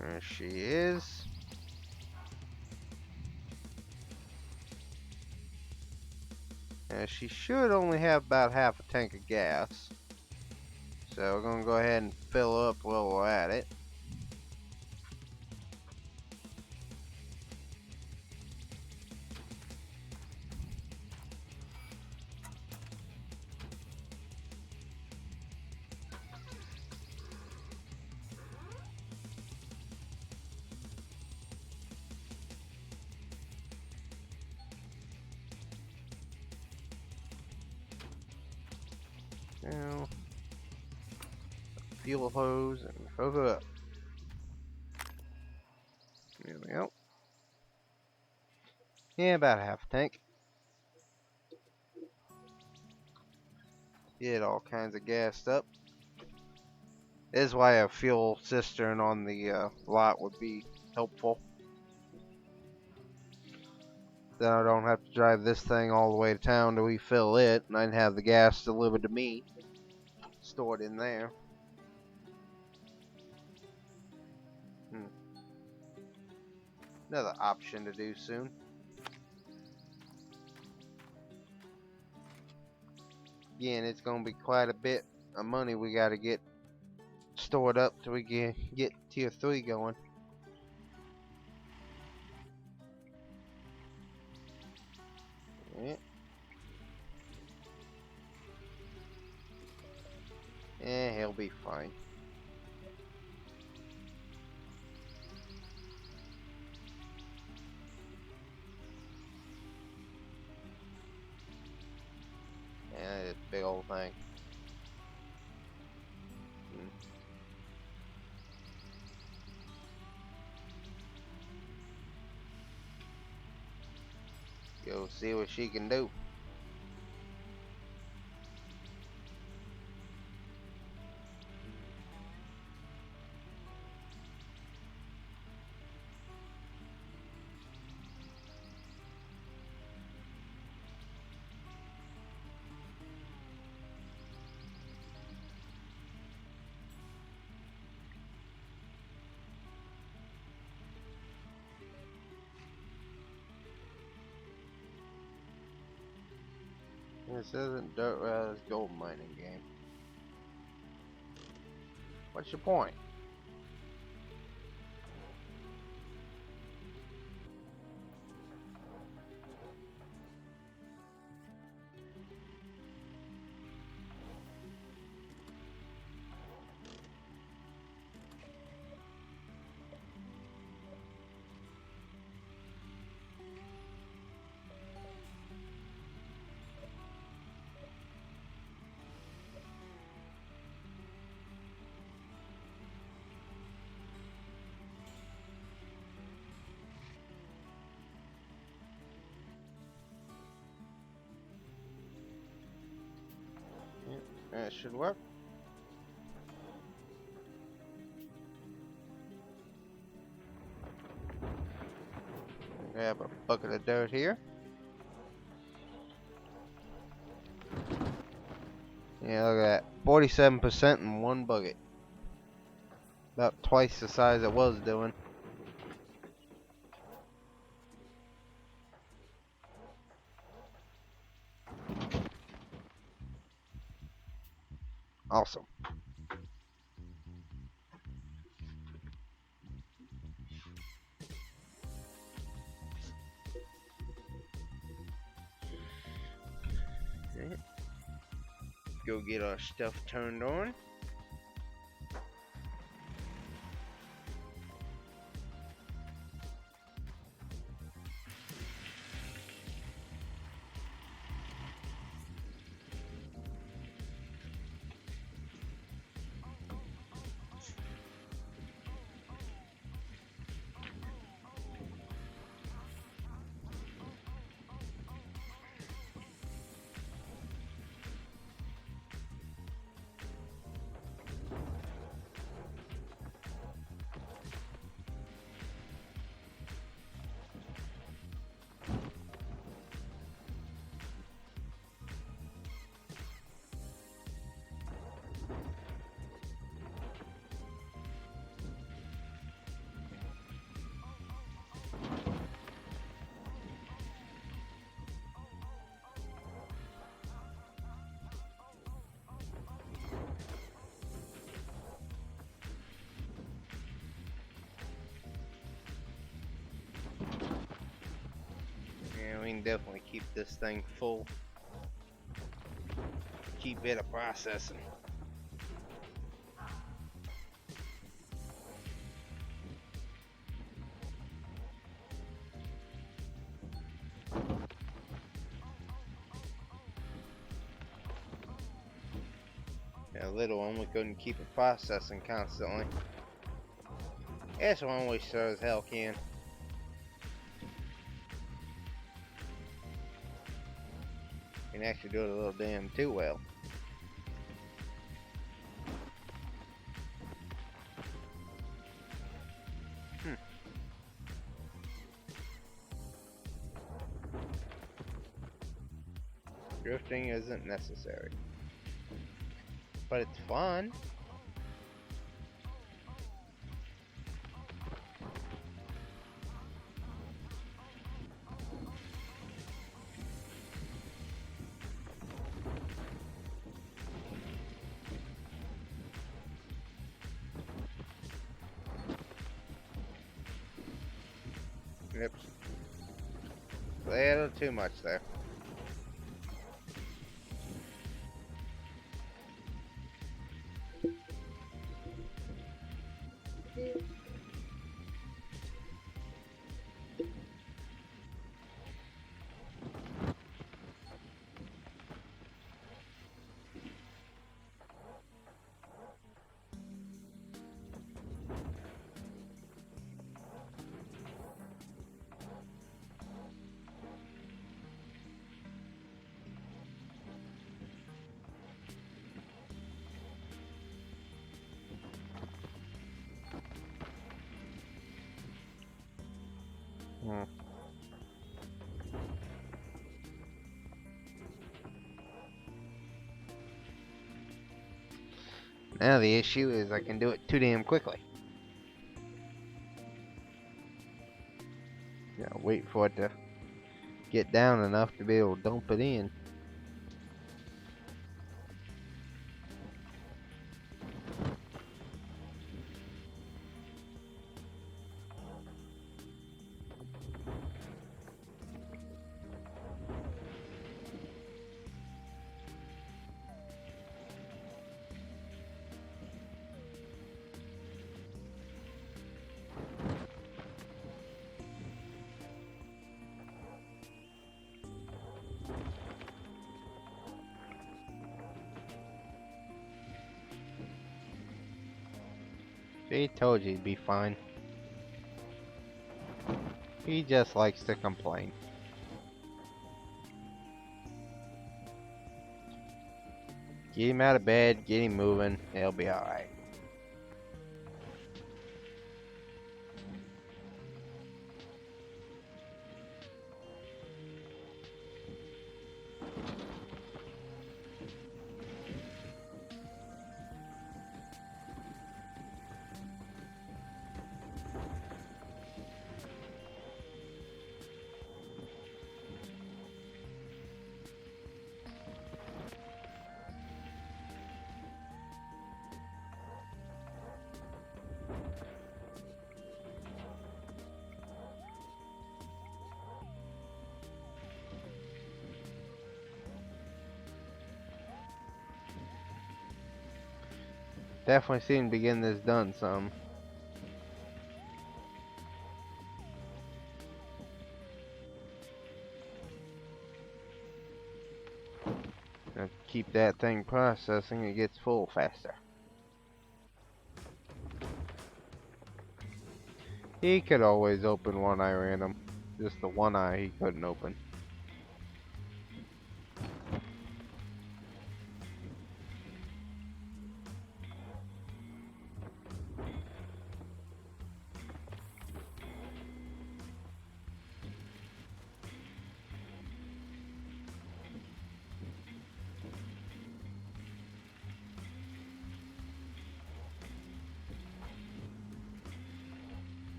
There she is. And she should only have about half a tank of gas. So we're gonna go ahead and fill up while we're at it. Now, fuel hose and hook her up. There we go. Yeah, about half a tank. Get all kinds of gassed up. This is why a fuel cistern on the lot would be helpful. Then I don't have to drive this thing all the way to town to refill it, and I'd have the gas delivered to me, stored in there. Another option to do soon. Again, it's going to be quite a bit of money we got to get stored up till we can get tier 3 going. Yeah, he'll be fine. Yeah, this big old thing. Go see what she can do. This isn't Dirt Rally's gold mining game. What's your point? That should work. Grab a bucket of dirt here. Yeah, look at that. 47% in one bucket. About twice the size it was doing. Awesome. Go get our stuff turned on. Yeah, we can definitely keep this thing full. Keep it a processing. That little one, we couldn't keep it processing constantly. This one we sure as hell can. Can actually do it a little damn too well. Drifting isn't necessary. But it's fun. Yep. A little too much there. Now the issue is I can do it too damn quickly. Wait for it to get down enough to be able to dump it in. He told you he'd be fine. He just likes to complain. Get him out of bed, get him moving, he'll be alright. Definitely seem to get this done some. Now keep that thing processing, it gets full faster. He could always open one eye random. Just the one eye he couldn't open.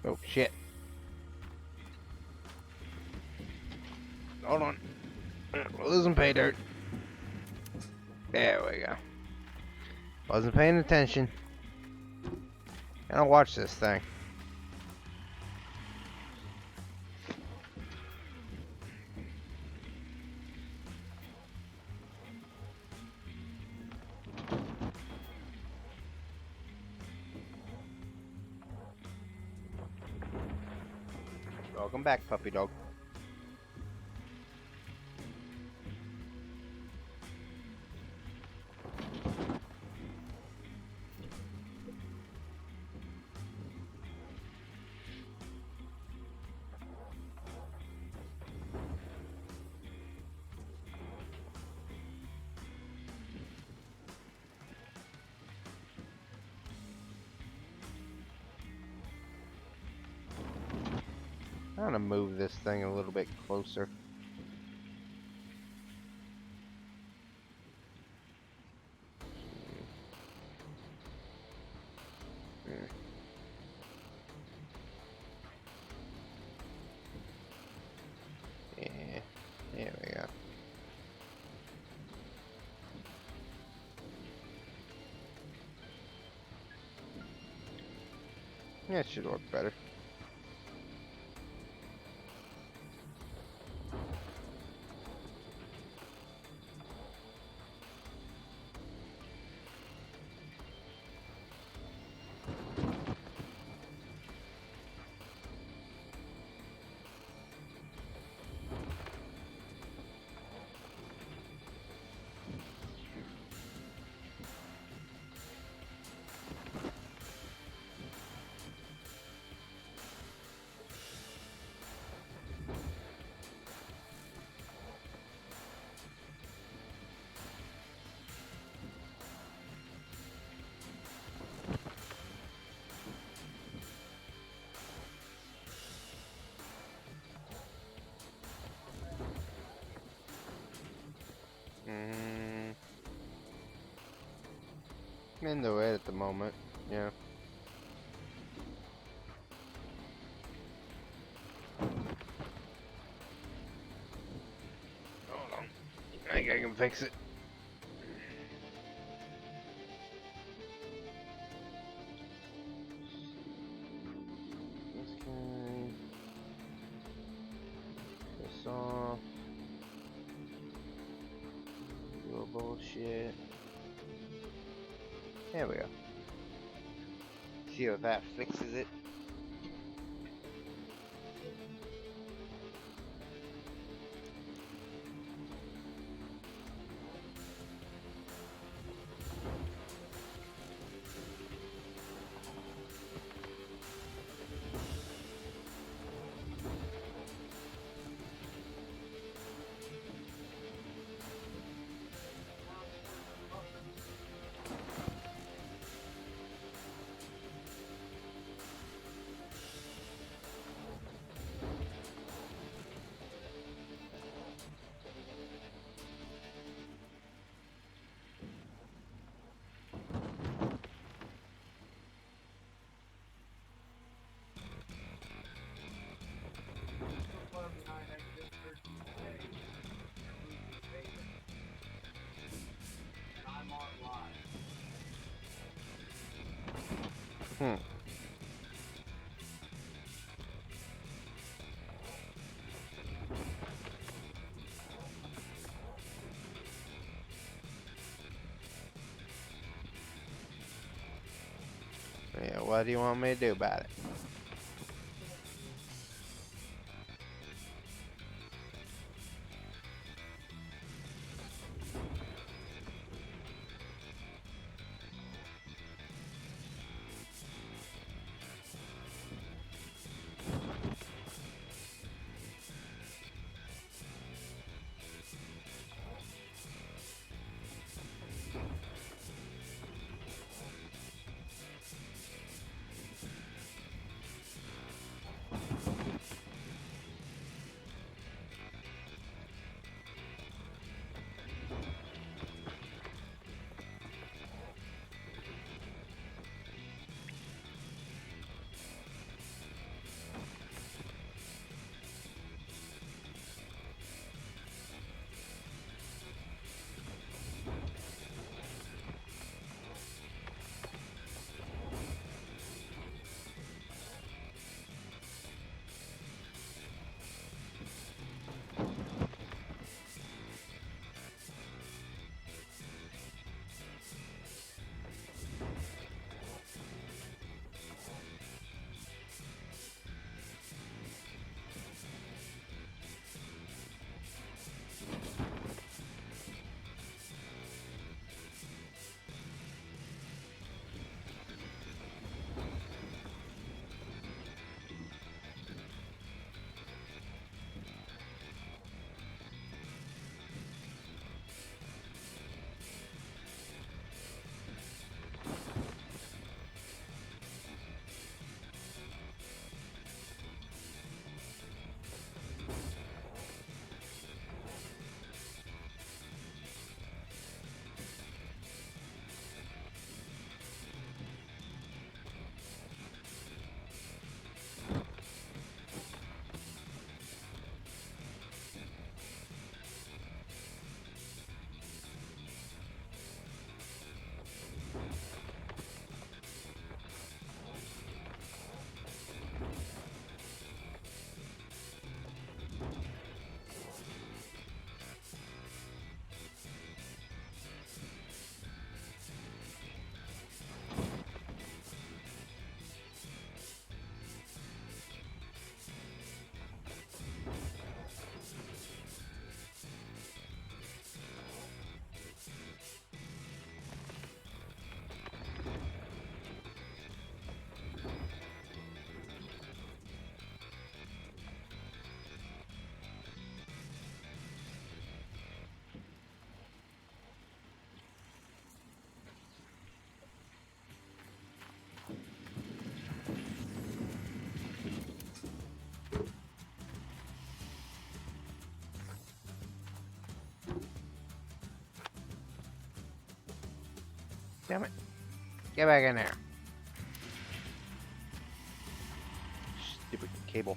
Oh shit. Hold on. We're losing pay dirt. There we go. Wasn't paying attention. Gotta watch this thing. Welcome back, puppy dog. I'm gonna move this thing a little bit closer. Yeah, there we go. Yeah, it should work better. I'm in the way at the moment, yeah. Hold on. I think I can fix it. This guy. This off. Your bullshit. There we go. See if that fixes it. Yeah, what do you want me to do about it? Damn it. Get back in there. Stupid cable.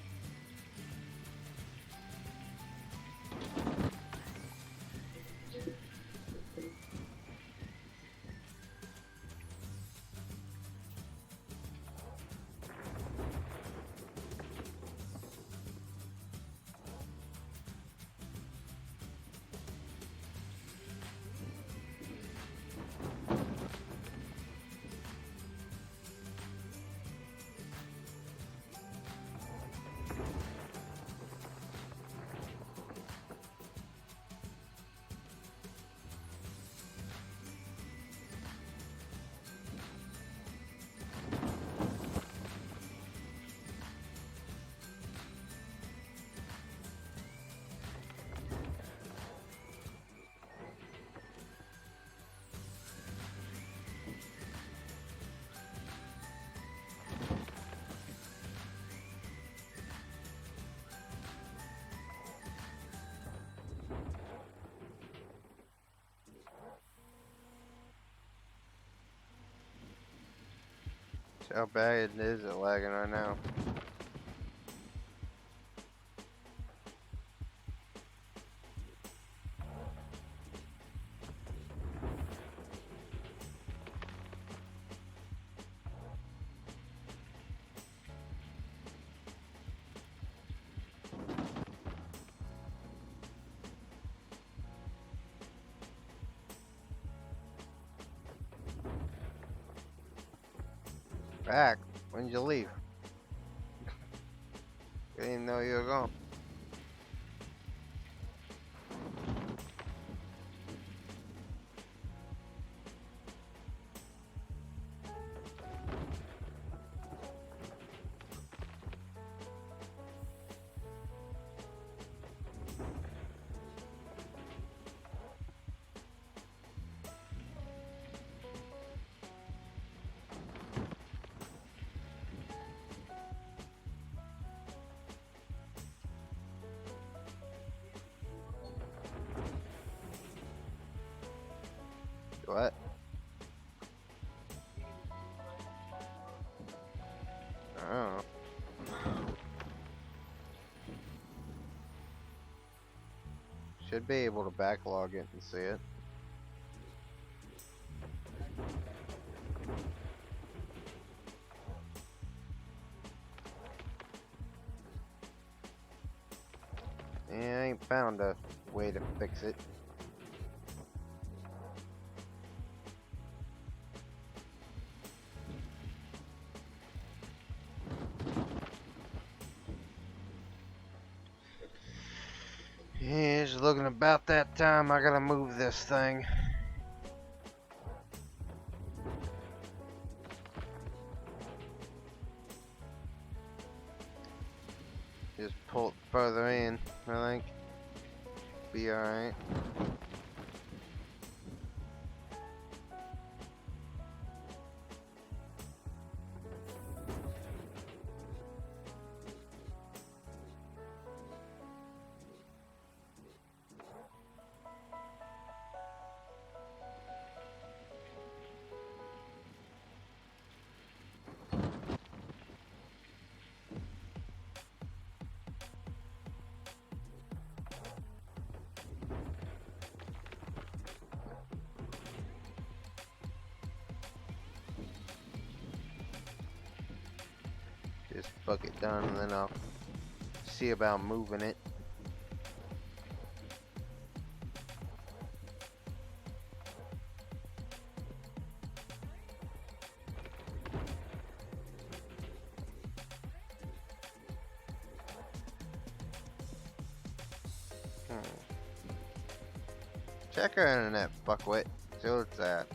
See how bad it is at lagging right now. Back? When did you leave? I didn't know you were gone. What? Oh. Should be able to backlog it and see it. Yeah, I ain't found a way to fix it. Yeah, it's looking about that time I gotta move this thing. Just pull it further in, I think. Be alright. Just fuck it done and then I'll see about moving it. Check her internet, fuckwit. See what it's at.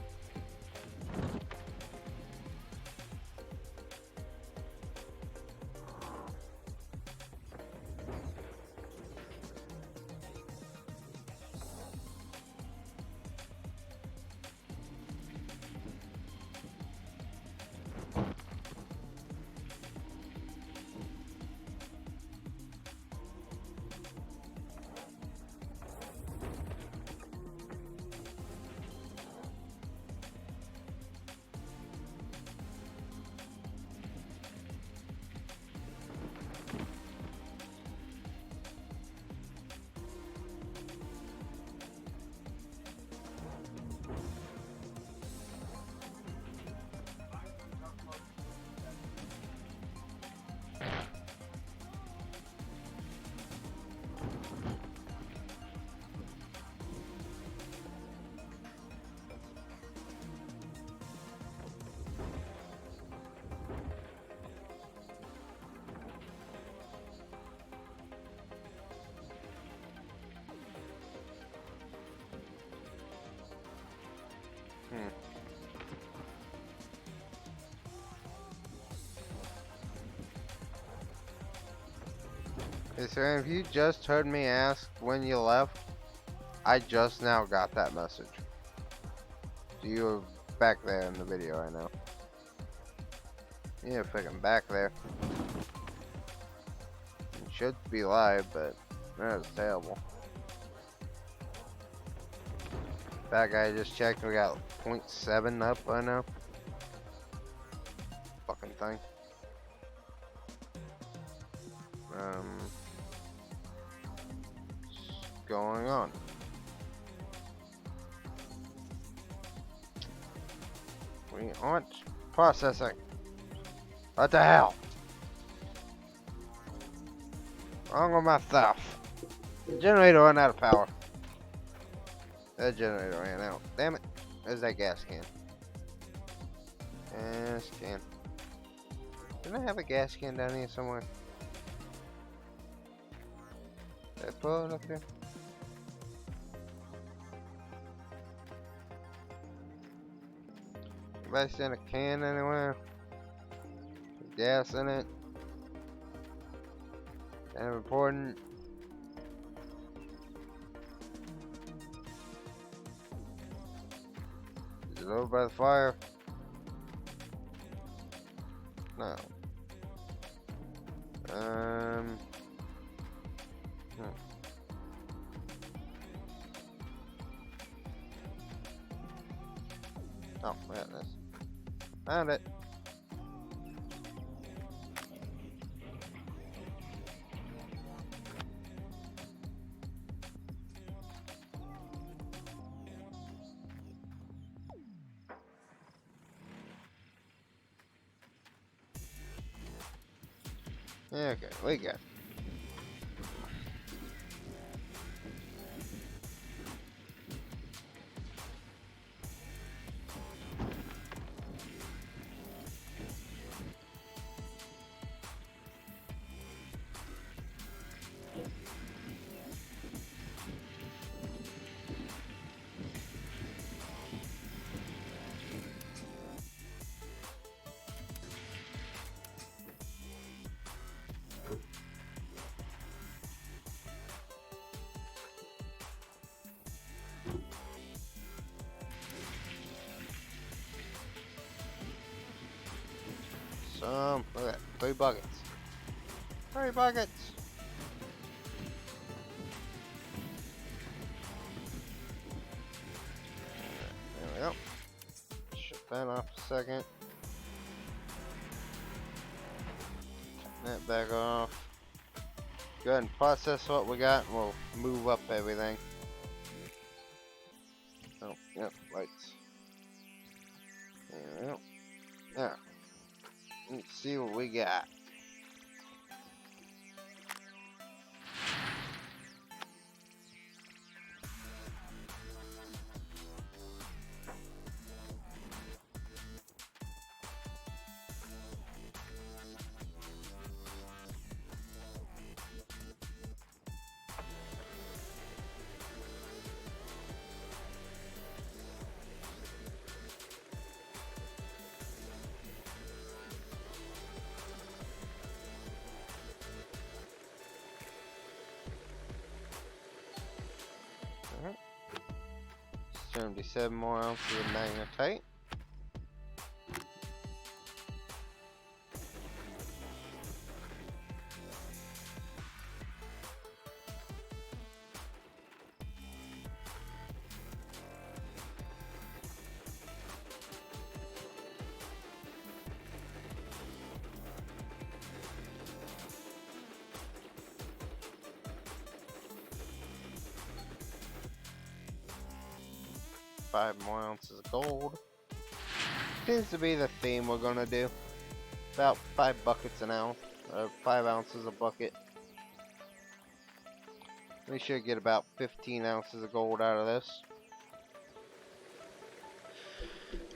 Hmm. Hey, sir, if you just heard me ask when you left, I just now got that message. You were back there in the video, I know. You're freaking back there. It should be live, but that is terrible. That guy just checked, we got 0.7 up by now. Fucking thing. What's going on? We aren't processing. What the hell? Wrong with my stuff. The generator ran out of power. That generator ran out. Damn it. There's that gas can. Gas can. Didn't I have a gas can down here somewhere? Did I pull it up here? Anybody seen a can anywhere? Gas in it? Kind of important. Is it over by the fire? No. Oh, yeah, this. Found it. Okay, we got it. Look at that, 3 buckets. 3 buckets! There we go. Shut that off a second. Turn that back off. Go ahead and process what we got and we'll move up everything. Oh, yep, lights. There we go. There. Let's see what we got. Alright. 77 more ounces of magnetite. Five more ounces of gold. Seems to be the theme we're gonna do. About 5 buckets an ounce, or 5 ounces a bucket. We should get about 15 ounces of gold out of this.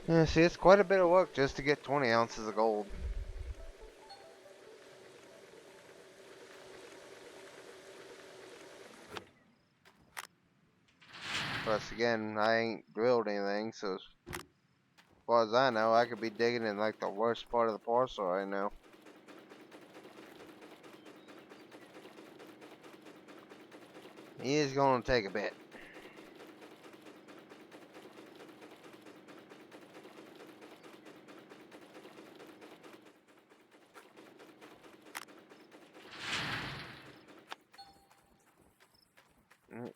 Yeah, see, it's quite a bit of work just to get 20 ounces of gold. Plus, again, I ain't drilled anything, so far as I know, I could be digging in like the worst part of the parcel right now. He is going to take a bit.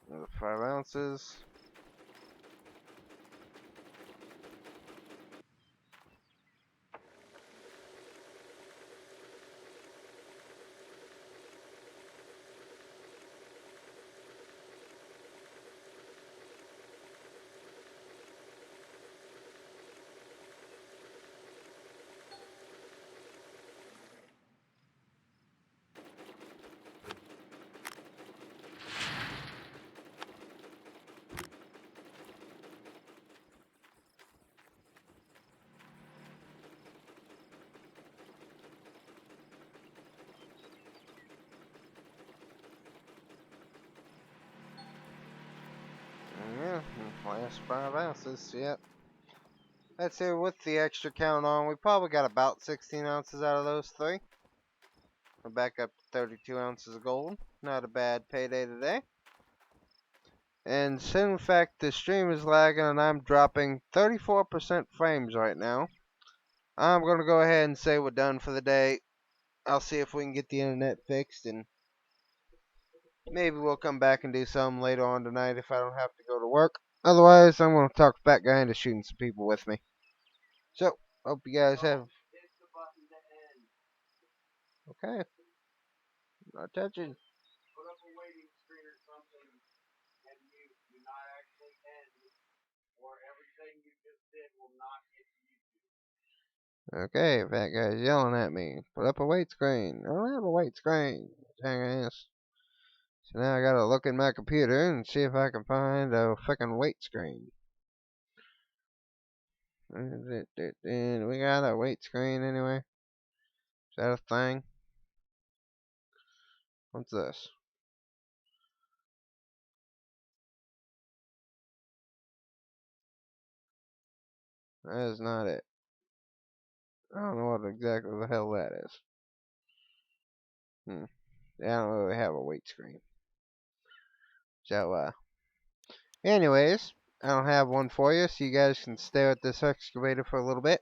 Another 5 ounces. Yeah, last 5 ounces, yep. Let's say with the extra count on, we probably got about 16 ounces out of those 3. We're back up to 32 ounces of gold. Not a bad payday today. And in fact, the stream is lagging and I'm dropping 34% frames right now. I'm going to go ahead and say we're done for the day. I'll see if we can get the internet fixed, and maybe we'll come back and do some later on tonight if I don't have to go to work. Otherwise, I'm going to talk Fat Guy into shooting some people with me. So, hope you guys have... Okay. Not touching. Okay, Fat Guy's yelling at me. Put up a weight screen. I don't have a weight screen. Dang ass. So now I gotta look in my computer and see if I can find a frickin' weight screen. We got a weight screen anyway? Is that a thing? What's this? That is not it. I don't know what exactly the hell that is. I don't really have a weight screen. So, anyways, I don't have one for you, so you guys can stare at this excavator for a little bit.